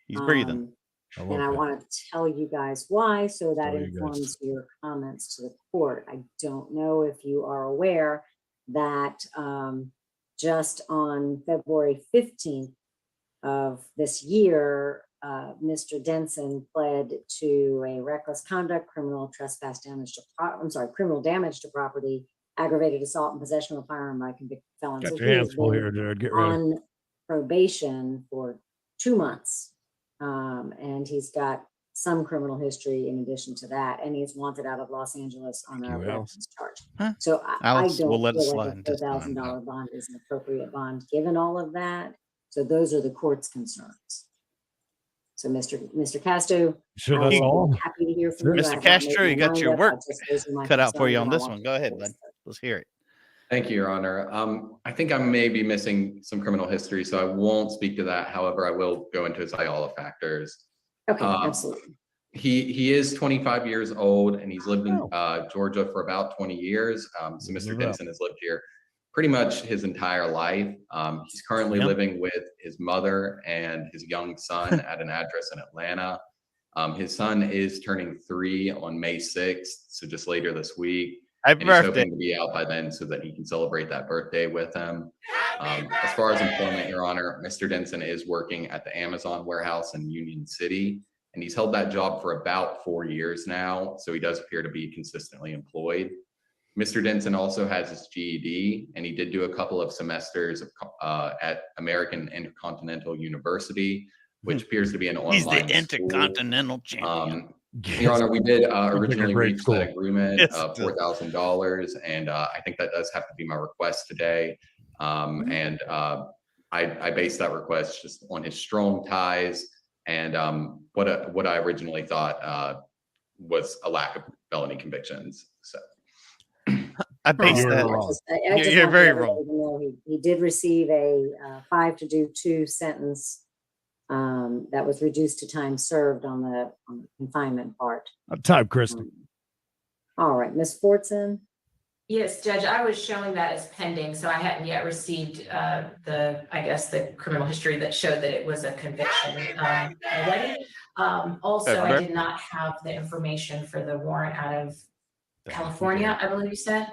He's breathing. And I want to tell you guys why, so that Tell you guys. informs your comments to the court. I don't know if you are aware that just on February 15th of this year, Mr. Denson pled to a reckless conduct, criminal trespass damage to criminal damage to property, aggravated assault and possession of a firearm by convicted felon. Got So your he hands has full been here, dude. Get ready. on probation for 2 months. And he's got some criminal history in addition to that, and he's wanted out of Los Angeles on a Thank you, Alice. weapons charge. Huh. So I Alice, don't we'll let it feel slide like a until $4,000 bond is an appropriate bond, given all of that. So those are the court's concerns. So Mr. Castro, Sure, I that's will all. be happy to hear from you. I Mr. have not Castro, made you my got mind your up. work I just- those are my cut out for you concerns, on and I this want one. to Go ahead, voice bud. them. Let's hear it. Thank you, Your Honor. I think I may be missing some criminal history, so I won't speak to that. However, I will go into his IOLA factors. Okay, Um, absolutely. He is 25 years old and he's lived in Georgia for about 20 years. So Mr. Move up. Denson has lived here pretty much his entire life. He's currently Yep. living with his mother and his young son at an address in Atlanta. His son is turning 3 on May 6th, so just later this week. Happy And he's birthday. hoping to be out by then so that he can celebrate that birthday with him. As far as employment, Your Honor, Mr. Denson is working at the Amazon warehouse in Union City, and he's held that job for about 4 years now, so he does appear to be consistently employed. Mr. Denson also has his GED, and he did do a couple of semesters at American Intercontinental University, which appears to be an online He's the school. intercontinental champion. Your Honor, we did like a originally great reach school. that agreement Yes, of it does. $4,000, and I think that does have to be my request today. And I based that request just on his strong ties and what I originally thought was a lack of felony convictions. So I based You're that. wrong. You're very wrong. Even though he did receive a 5 to do 2 sentence that was reduced to time served on the confinement part. Time, Kristen. All right, Ms. Fortson. Yes, Judge, I was showing that as pending, so I hadn't yet received the criminal history that showed that it was a conviction already. Also, I did not have the information for the warrant out of California, I believe you said.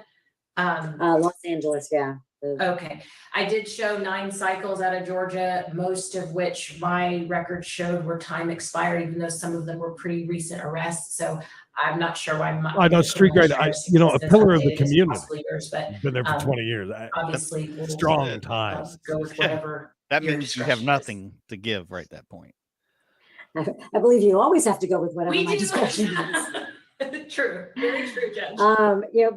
Los Angeles, yeah. Okay, I did show 9 cycles out of Georgia, most of which my records showed were time expired, even though some of them were pretty recent arrests. So I'm not sure why. I know street guard. A pillar of the community. But Been there for 20 years. obviously, we'll Strong ties. go with whatever. That your means you have discretion is. nothing to give right at that point. I believe you always have to go with whatever We my do. discretion is. True, very true, Judge.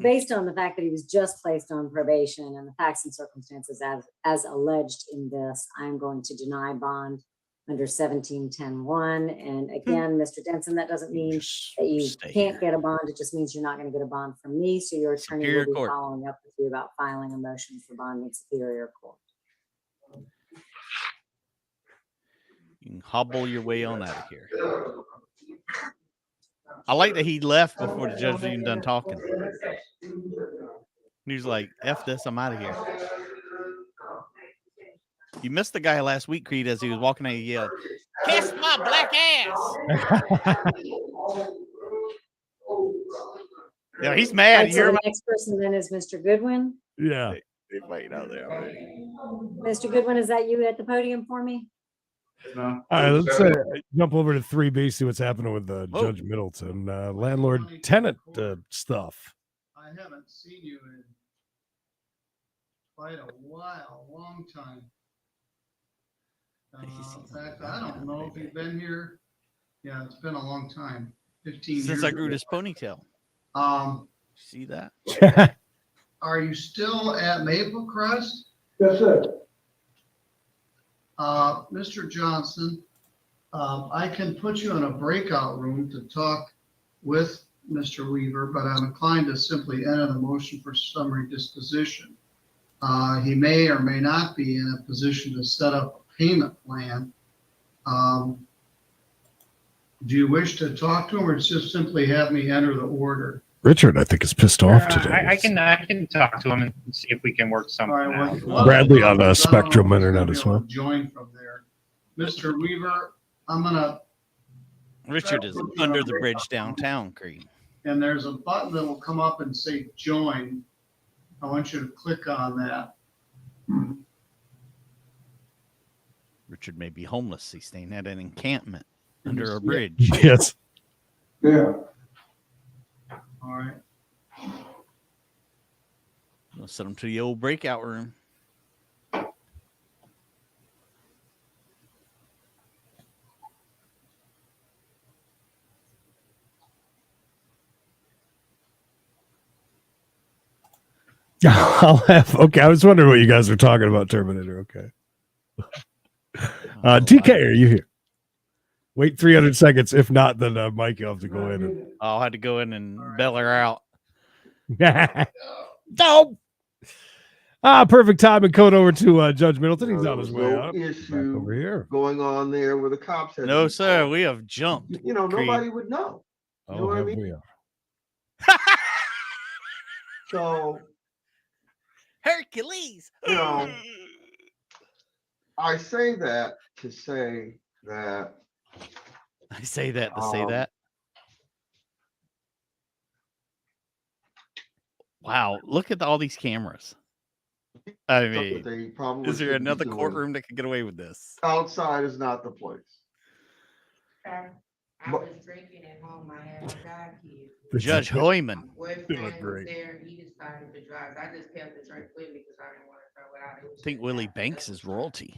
Based on the fact that he was just placed on probation and the facts and circumstances as alleged in this, I'm going to deny bond under 1710-1. And again, Mr. Denson, that doesn't mean that you can't get a bond. It just means you're not going to get a bond from me. So your attorney Superior will be Court. following up with you about filing a motion for bond in Superior Court. You can hobble your way on out of here. I like that he left before the judge was even done talking. He was like, F this, I'm out of here. You missed the guy last week, Creed, as he was walking out, he yelled, "Kiss my black ass!" Yeah, he's All mad. right, You so hear the him? next person then is Mr. Goodwin. Yeah. He's waiting out there already. Mr. Goodwin, is that you at the podium for me? All right, let's jump over to 3B, see what's happening with Judge Middleton. Landlord tenant stuff. I haven't seen you in quite a while, long time. In fact, I don't know if you've been here. Yeah, it's been a long time, 15 years. Since I grew this ponytail. See that? Are you still at Maple Crest? Yes, sir. Mr. Johnson, I can put you in a breakout room to talk with Mr. Weaver, but I'm inclined to simply enter the motion for summary disposition. He may or may not be in a position to set up a payment plan. Do you wish to talk to him or just simply have me enter the order? Richard, I think, is pissed off today. I can talk to him and see if we can work something out. Bradley on Spectrum Internet as well. Join from there. Mr. Weaver, I'm gonna Richard is under the bridge downtown, Creed. And there's a button that'll come up and say join. I want you to click on that. Richard may be homeless. He's staying at an encampment under a Yeah. bridge. Yes. Yeah. All right. We'll send him to the old breakout room. Okay, I was wondering what you guys were talking about, Terminator. Okay. TK, are you here? Wait 300 seconds. If not, then Mike, you'll have to go in. And... I'll have to go in and bail her out. No. Perfect time and code over to Judge Middleton. He's on his way No up. issue Back over here. going on there where the cops had. No, been sir. called. We have jumped. You know, Creed. nobody would know. You know what I have mean? we? So, Hercules. you know, I say that to say that. I say that to say that. Wow, look at all these cameras. I Something mean, they probably is there shouldn't be another doing. courtroom that could get away with this? Outside is not the place. I was drinking at home. I had a God kid. Judge Hoyman. Boyfriend was great. there. He decided to drive. I just kept the drink with me because I didn't want to throw it out. It was I think Willie Banks is royalty.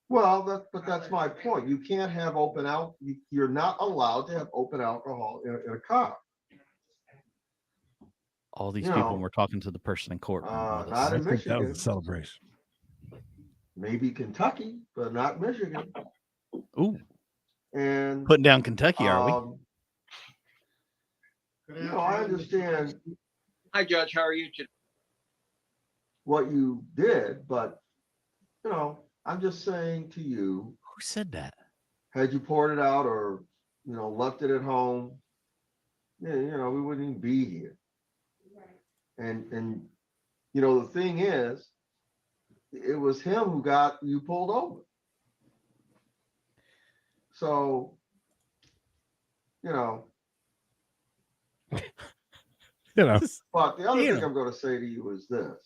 Well, that's my point. You can't have open out. You're not allowed to have open alcohol in a car. All these You people, know, and we're talking to the person in court. not in I think that Michigan. was a celebration. Maybe Kentucky, but not Michigan. Ooh, And putting down Kentucky, are we? You know, I understand Hi, Judge. How are you today? what you did, but you know, I'm just saying to you, Who said that? had you poured it out or left it at home, yeah, we wouldn't even be here. And the thing is, it was him who got you pulled over. So, You know. but the other You thing know. I'm going to say to you is this.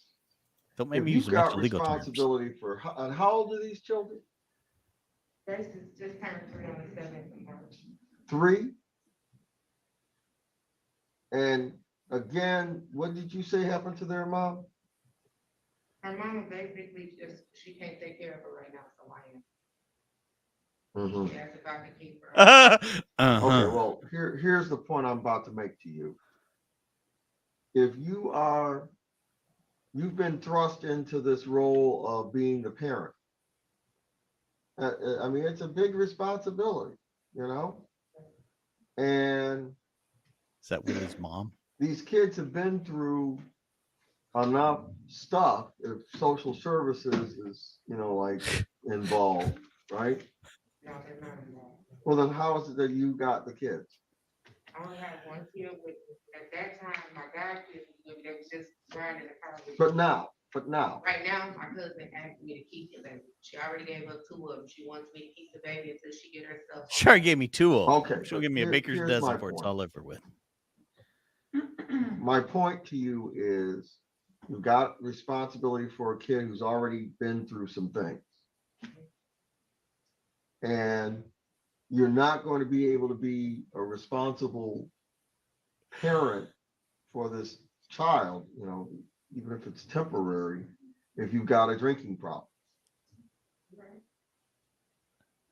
Don't make If me you've use a bunch got of legal terms. responsibility for, and how old are these children? Grace is just turned 3 on the 7th of March. 3? And again, what did you say happened to their mom? Her mama basically she can't take care of her right now, so I am. Mhm. She asked if I could keep her. Okay, well, here's the point I'm about to make to you. If you've been thrust into this role of being the parent. I mean, it's a big responsibility, and Is that Willie's mom? these kids have been through enough stuff if social services is, involved, right? No, they're not involved. Well, then how is it that you got the kids? I only have one kid with me. At that time, my God kid was with me. They was just riding in the car with me. But now, Right now, my cousin asked me to keep the baby. She already gave up 2 of them. She wants me to keep the baby until she get herself. She already gave me 2 of them. Okay, She'll but give me a baker's here's dozen my before it's point. all over with. My point to you is you've got responsibility for a kid who's already been through some things. And you're not going to be able to be a responsible parent for this child, even if it's temporary, if you've got a drinking problem.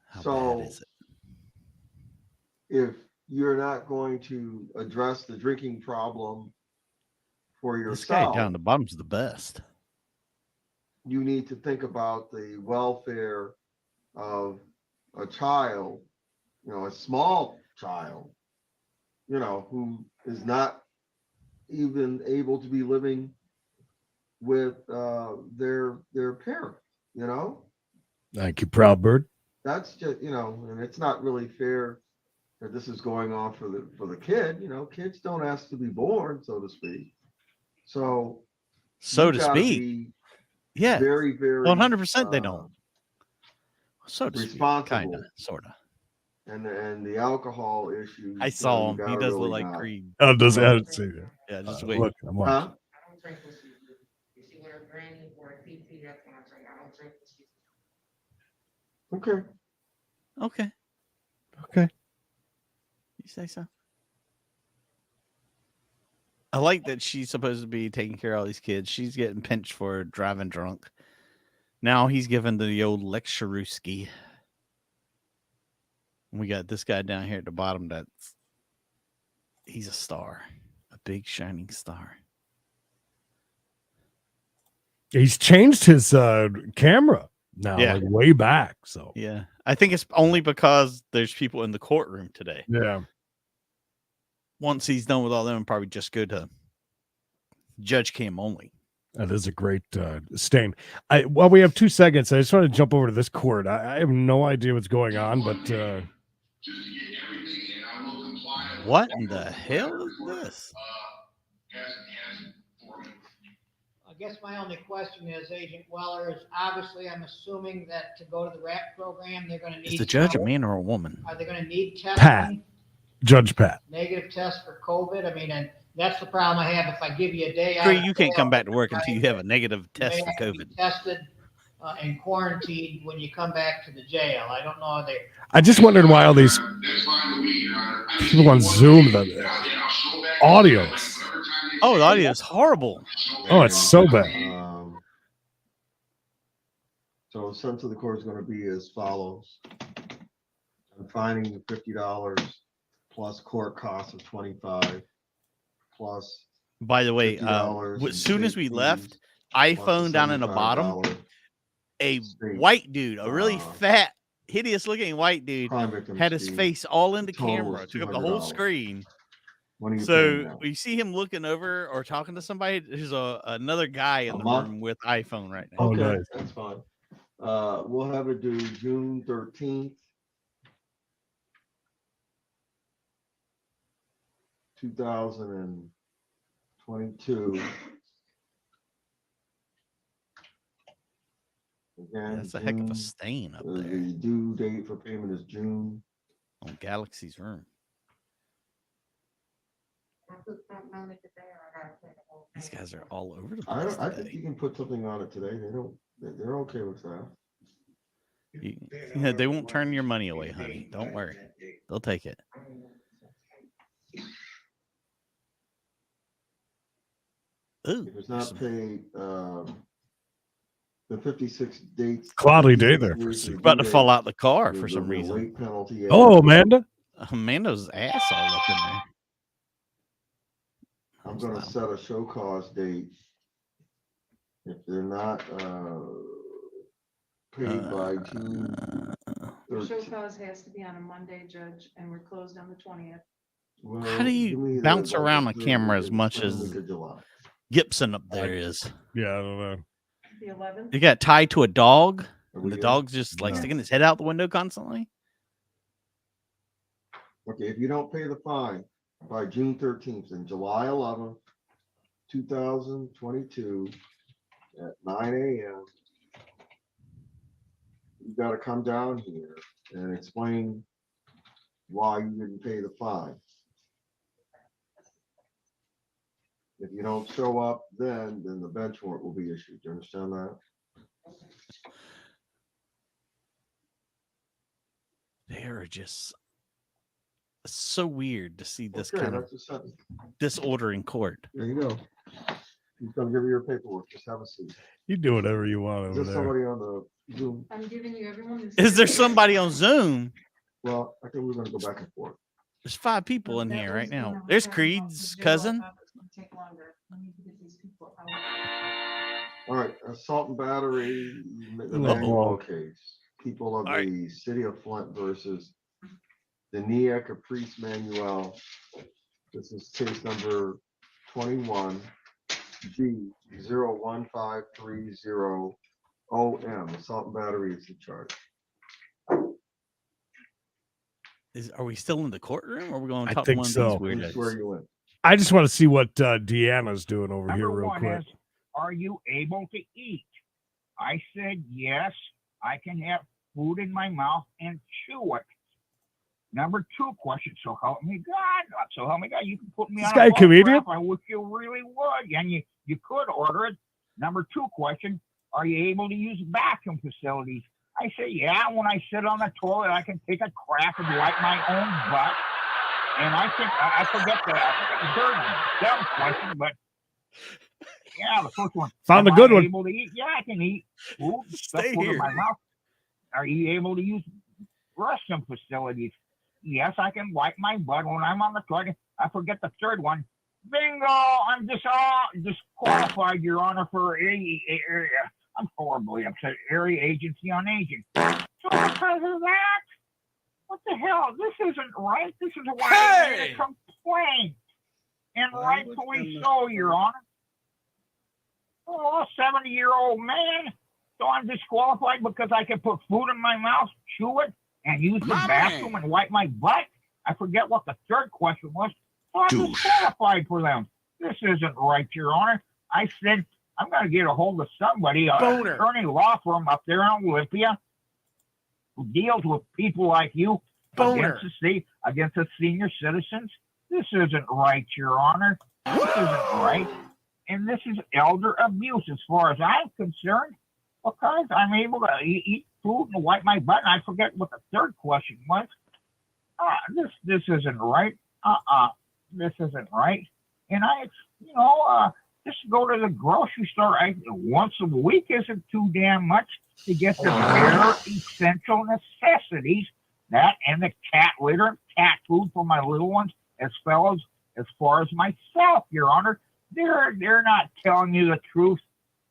How So bad is it? if you're not going to address the drinking problem for This guy yourself, down the bottom's the best. you need to think about the welfare of a child, a small child, who is not even able to be living with their parent, Thank you, Proud Bird. That's just, and it's not really fair that this is going on for the kid. Kids don't ask to be born, so to speak. So So you've to gotta speak. be Yeah. very, very 100% they don't. So to speak. responsible Kinda, sorta. And the alcohol issue. I saw him. He does look like Creed. Oh, does it? See that? Yeah, just Uh, wait. look, I'm watching. Huh? I don't drink when you see what her granny or a PT, that's when I drink. I don't drink when she's. Okay. Okay. Okay. You say so? I like that she's supposed to be taking care of all these kids. She's getting pinched for driving drunk. Now he's given the old lecturewski. We got this guy down here at the bottom. He's a star, a big shining star. He's changed his camera now, Yeah. like way back. So Yeah, I think it's only because there's people in the courtroom today. yeah. Once he's done with all them, probably just go to judge cam only. That is a great stain. Well, we have 2 seconds. I just want to jump over to this court. I have no idea what's going on, but What in the hell is this? I guess my only question is, Agent Weller, is obviously I'm assuming that to go to the RAP program, they're gonna need. Is the judge a trouble. man or a woman? Are they gonna need testing? Pat, Judge Pat. Negative test for COVID? I mean, and that's the problem I have. If I give you a day. out Cree, of you can't jail, come back to work until you have a negative you test may for have to be COVID. Tested and quarantined when you come back to the jail. I don't know if they. I just wondered why all these people on Zoom, the audio. Oh, the audio is horrible. Oh, it's so bad. So sent to the court is going to be as follows. I'm fining $50 plus court costs of $25 plus. By the way, $50 as soon in as we state left, fees, iPhone down in the bottom, $75 a state, white dude, a really fat, hideous looking white dude, crime victim had his fee. face all in the Total camera, was took up the whole $200. screen. When are you paying So now? we see him looking over or talking to somebody. There's another guy in A the month? room with iPhone right now. Oh, Okay, nice. that's fine. We'll have it due June 13th. 2022. Again, That's a heck of a June, stain up the there due date for payment is June. on Galaxy's room. These guys are all over the place I think today. you can put something on it today. They're okay with that. They won't turn your money away, honey. Don't worry. They'll take it. Ooh, If it's not paid, the 56 dates. Cloudy day there for years Sue. of about to due fall date, out the car for there's some a reason. late penalty. Oh, Amanda. Amanda's ass all up in there. I'm gonna set a show cause date. If they're not paid by June Show 13th. cause has to be on a Monday, Judge, and we're closed on the 20th. How do you bounce around a camera as much as Gibson up there is? Yeah, I don't know. The 11th? You got tied to a dog, and the we in? dog's just like No. sticking his head out the window constantly. Okay, if you don't pay the fine by June 13th and July 11th, 2022 at 9 a.m., you gotta come down here and explain why you didn't pay the fine. If you don't show up, then the bench warrant will be issued. Do you understand that? They are just so weird to see this Okay, kind of that's a sentence. disorder in court. There you go. You come give me your paperwork. Just have a seat. You do whatever you want Is over there there. somebody on the Zoom? I'm giving you everyone. Is there somebody on Zoom? Well, I think we're gonna go back and forth. There's 5 people in here right now. There's Creed's cousin. Take longer. I need to get these people out. All right, assault and battery, the Uh-oh. manual case. People of All right. the city of Flint versus the Nia Caprice Manuel. This is case number 21 G 01530 OM. Assault and battery is the charge. Are we still in the courtroom, or are we going to I talk to think one so. of these Who weirdos? swear you in? I just want to see what Deanna's doing over here Number real one quick. is, are you able to eat? I said, yes, I can have food in my mouth and chew it. Number 2 question, so help me God, so help me God, you can put me This on guy a a comedian? photograph, I wish you really would, and you could order it. Number 2 question, are you able to use vacuum facilities? I say, yeah, when I sit on the toilet, I can take a crap and wipe my own butt. And I think, I forget the third dumb question, but yeah, the first one. Found Am a good I one. able to eat? Yeah, I can eat food, stuff Stay food in here. my mouth. Are you able to use restroom facilities? Yes, I can wipe my butt when I'm on the toilet. I forget the third one. Bingo! I'm disqualified, Your Honor, for area. I'm horribly upset. Area Agency on Aging. So because of that, what the hell? This isn't right. This is why I made a complaint, and rightfully so, Your Honor. Oh, a 70-year-old man. So I'm disqualified because I can put food in my mouth, chew it, and use the bathroom and wipe my butt. I forget what the third question was. So I'm disqualified for them. This isn't right, Your Honor. I said I'm going to get a hold of somebody, an attorney law firm up there in Olympia, who deals with people like you against the state, against the senior citizens. This isn't right, Your Honor. This isn't right. And this is elder abuse as far as I'm concerned, because I'm able to eat food and wipe my butt, and I forget what the third question was. This isn't right. This isn't right. And just go to the grocery store once a week isn't too damn much to get the bare essential necessities, that and the cat litter, cat food for my little ones, as far as myself, Your Honor. They're not telling you the truth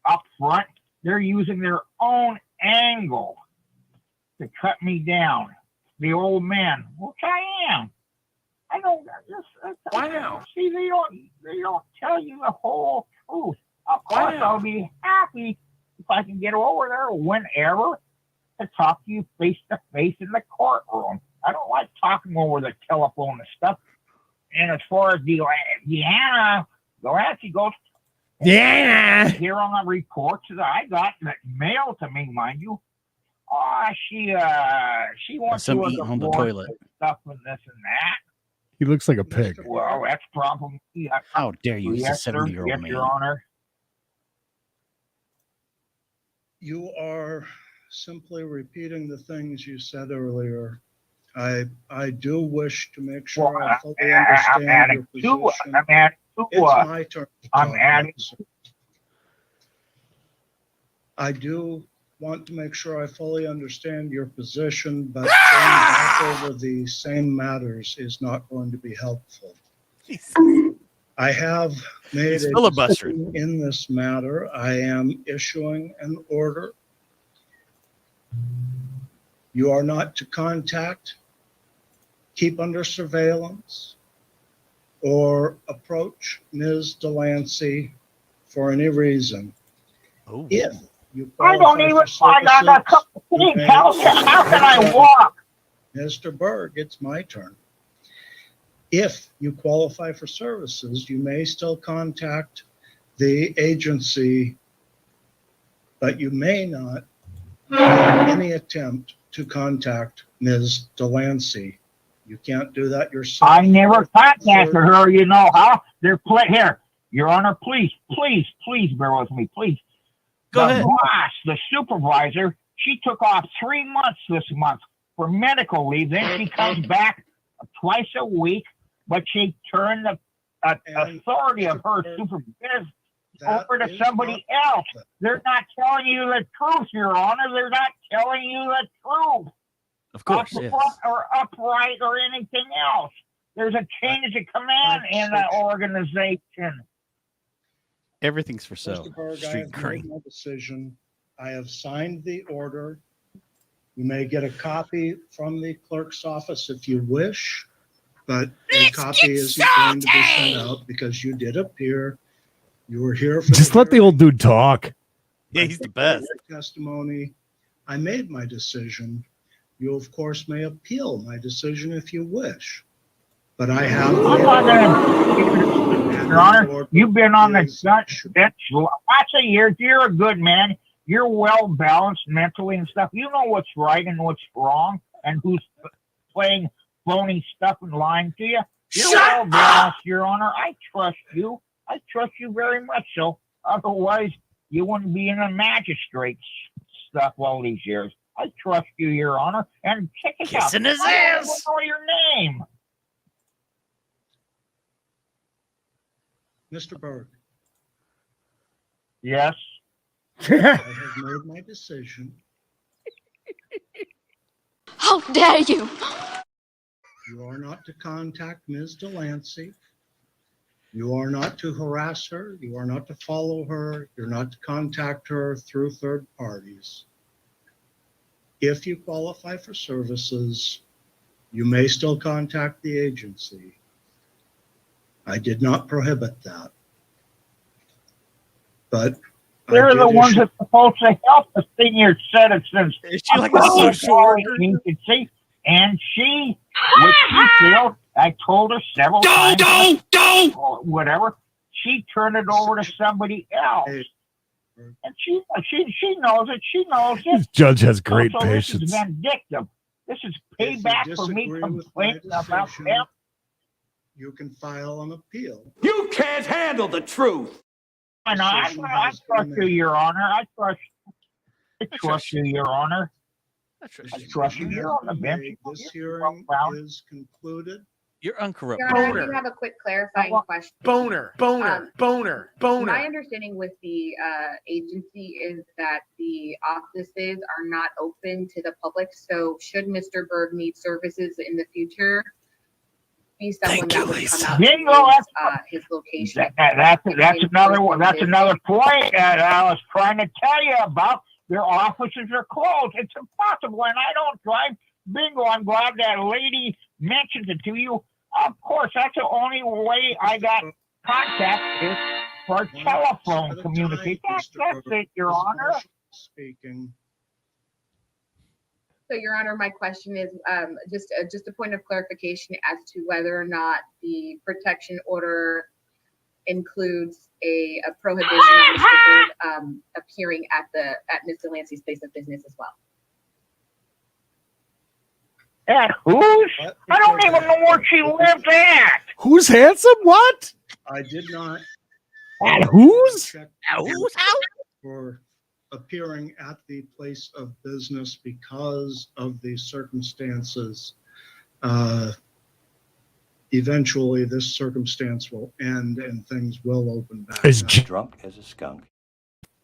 up front. They're using their own angle to cut me down. The old man, which I am. I don't. Wow. See, they don't tell you the whole truth. Of course, I'll be happy if I can get over there whenever to talk to you face to face in the courtroom. I don't like talking over the telephone and stuff. And as far as Deanna Delancey goes, here on the reports that I got that mailed to me, mind you. She wants Some to eating on the toilet. stuff and this and that. He looks like a pig. Well, that's problem. How dare you? He's a Yes, sir. 70-year-old Yes, man. Your Honor. You are simply repeating the things you said earlier. I do wish to make sure I fully understand your position. It's my turn to talk. I do want to make sure I fully understand your position, but going back over the same matters is not going to be helpful. I have made a decision in this matter. I am issuing an order. You are not to contact, keep under surveillance, or approach Ms. Delancey for any reason. If you I don't even. I got a couple of things. How can I walk? Mr. Berg, it's my turn. If you qualify for services, you may still contact the agency, but you may not make any attempt to contact Ms. Delancey. You can't do that yourself. I never contacted her. You know how they're here. Your Honor, please bear with me, please. Go the ahead. boss, the supervisor, she took off 3 months this month for medical leave. Then she comes back twice a week, but she turned the authority of her supervision over to somebody else. They're not telling you the truth, Your Honor. They're not telling you the truth. Of course, Up yes. front or upright or anything else. There's a change of command in the organization. Everything's for sale. Mr. Berg, I Street have made cream. my decision. I have signed the order. You may get a copy from the clerk's office if you wish, but a copy isn't going to be sent out because you did appear. You were here for Just let the old dude talk. Yeah, he's the best. testimony. I made my decision. You, of course, may appeal my decision if you wish, but I have. I'm not gonna, Your Honor, you've been on the bench lots of years. You're a good man. You're well balanced mentally and stuff. You know what's right and what's wrong and who's playing phony stuff and lying to you. You're Shut well balanced, Your Honor. I trust you. I trust you very much so. Otherwise, you wouldn't be in the magistrate's stuff all these years. I trust you, Your Honor. And check it out. Kissing his I don't ass. know your name. Mr. Berg, Yes. I have made my decision. How dare you? You are not to contact Ms. Delancey. You are not to harass her. You are not to follow her. You're not to contact her through third parties. If you qualify for services, you may still contact the agency. I did not prohibit that. But They're I the did ones issue- that's supposed to help the senior citizens. Is she like a social worker? Agency, and she, which she feels, I told her several times. Or whatever. She turned it over to somebody else. And she knows it. She knows it. This judge has great So patience. This is vindictive. This is If you payback for me disagree with my complaining about decision, them. You can file an appeal. You can't handle the truth. I know. I trust you, Your Honor. I trust you, Your Honor. I trust you. You're on the bench. This hearing is concluded. You're uncorruptible. Your Honor, I do have a quick clarifying question. Boner. My understanding with the agency is that the offices are not open to the public. So should Mr. Berg need services in the future, be someone that would come out Bingo, to his location. That's another one. That's another point that I was trying to tell you about. Their offices are closed. It's impossible, and I don't drive. Bingo, I'm glad that lady mentioned it to you. Of course, that's the only way I got contact is for telephone communication. That's it, Your Honor. Speaking. So, Your Honor, my question is just a point of clarification as to whether or not the protection order includes a prohibition on Mr. Berg appearing at Ms. Delancey's place of business as well. At whose? I don't even know where she lives at. Who's handsome? What? I did not. At whose? At whose house? For appearing at the place of business because of the circumstances. Eventually, this circumstance will end and things will open back Is up. drunk as a skunk.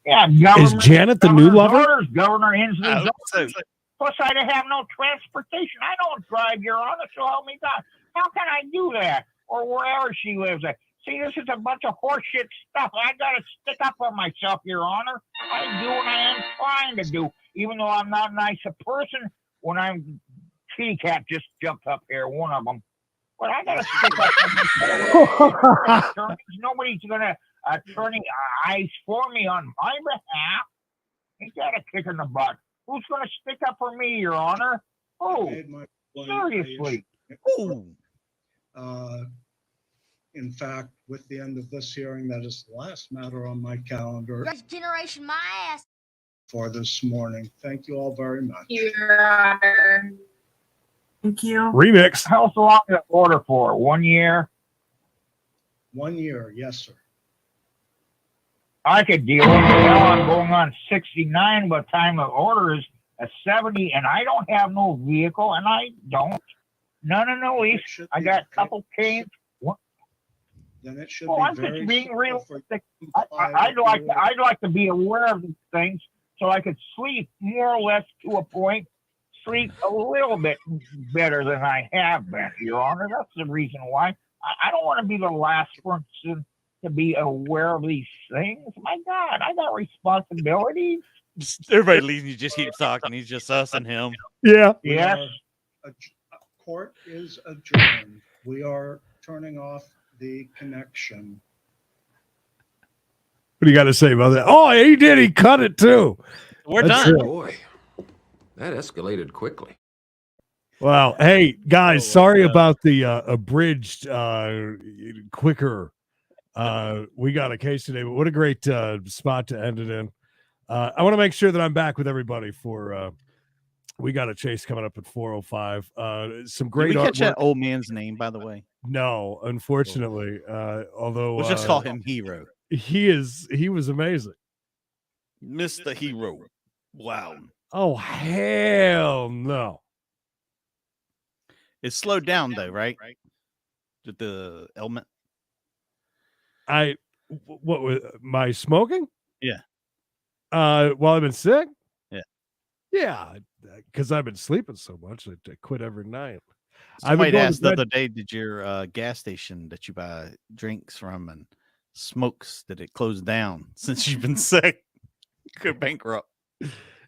Yeah, Is Janet the new lover? Governor Inslee's daughters. Plus, I have no transportation. I don't drive, Your Honor, so help me God. How can I do that? Or wherever she lives at. See, this is a bunch of horseshit stuff. I gotta stick up for myself, Your Honor. I do what I am trying to do, even though I'm not a nice a person. When I'm kitty cat just jumped up here, one of them. But I gotta stick up for myself. Nobody's gonna turning eyes for me on my behalf. Ain't that a kick in the butt? Who's gonna stick up for me, Your Honor? Oh, seriously. In fact, with the end of this hearing, that is the last matter on my calendar Generation my ass. for this morning. Thank you all very much. Your Honor. Thank you. Remix. How long is the order for? 1 year? 1 year, yes, sir. I could deal with it. Now I'm going on 69 by the time the order is a 70, and I don't have no vehicle, and I don't. None in the least. I got a couple chains. Then it should Well, be I'm very just being simple for realistic. you I'd like to be aware of these things so I could sleep more or less to a point, sleep a little bit better than I have been, Your Honor. That's the reason why. I don't want to be the last person to be aware of these things. My God, I got responsibilities. Everybody leaves. You just keep talking. He's just us and him. Yeah. Yes. Court is adjourned. We are turning off the connection. What do you got to say about that? Oh, he did. He cut it too. We're That's done. it. Boy, that escalated quickly. Wow. Hey, guys, sorry about the abridged, quicker. We got a case today, but what a great spot to end it in. I want to make sure that I'm back with everybody for We got a chase coming up at 4:05. Some Did great we catch that artwork. old man's name, by the way? No, unfortunately. Although We'll just call him Hero. He was amazing. Mr. Hero. Wow. Oh hell no. It's slowed down though, right? With the element. What was my smoking? Yeah. While I've been sick? Yeah. Yeah, because I've been sleeping so much, I quit every night. Somebody asked the other day, did your gas station that you buy drinks from and smokes, did it close down since you've been sick? Go bankrupt.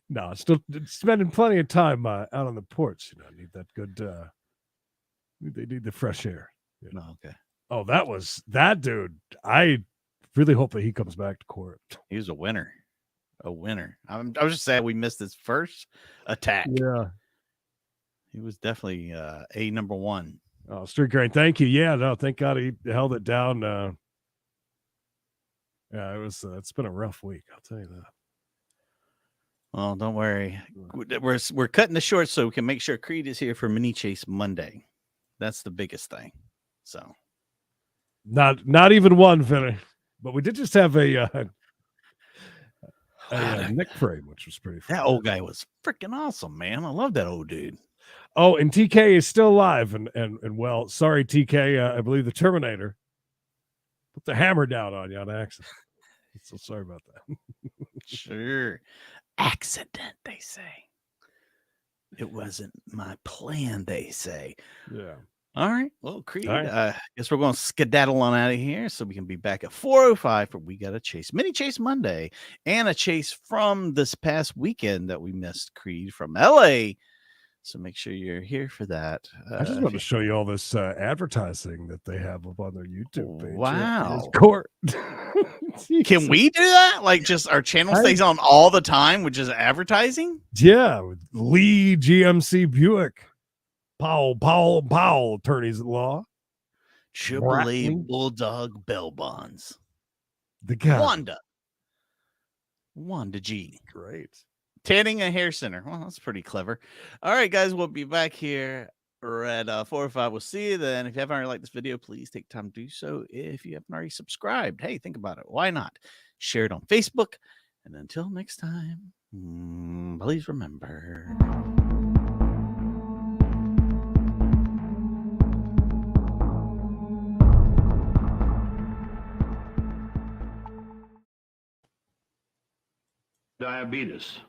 No, still spending plenty of time out on the porch. You know, need that good. They need the fresh air. No, okay. Oh, that dude. I really hope that he comes back to court. He was a winner. A winner. I was just sad we missed his first attack. Yeah. He was definitely a number one. Oh, Street Grain, thank you. Yeah, no, thank God he held it down. Yeah, it's been a rough week, I'll tell you that. Well, don't worry. We're cutting this short so we can make sure Creed is here for Mini Chase Monday. That's the biggest thing. So not even one, Vinny. But we did just have a neck frame, which was pretty fun. That old guy was freaking awesome, man. I love that old dude. Oh, and TK is still alive, and well, sorry, TK. I believe the Terminator put the hammer down on you on accident. So sorry about that. Sure. Accident, they say. It wasn't my plan, they say. Yeah. All right. Well, Creed, All right. guess we're going to skedaddle on out of here so we can be back at 4:05 for We Got a Chase, Mini Chase Monday, and a chase from this past weekend that we missed, Creed, from LA. So make sure you're here for that. I just want to show you all this advertising that they have up on their YouTube page. Wow. Court. Can we do that? Like, just our channel stays on all the time with just advertising? Yeah. With Lee GMC Buick. Powell, attorneys at law. AAA Bulldog Bell Bonds. The guy. Wanda G. Great. Tanning and Hair Center. Well, that's pretty clever. All right, guys, we'll be back here at 4 or 5. We'll see you then. If you haven't already liked this video, please take time to do so. If you haven't already subscribed, hey, think about it. Why not? Share it on Facebook. And until next time, please remember. Diabetes.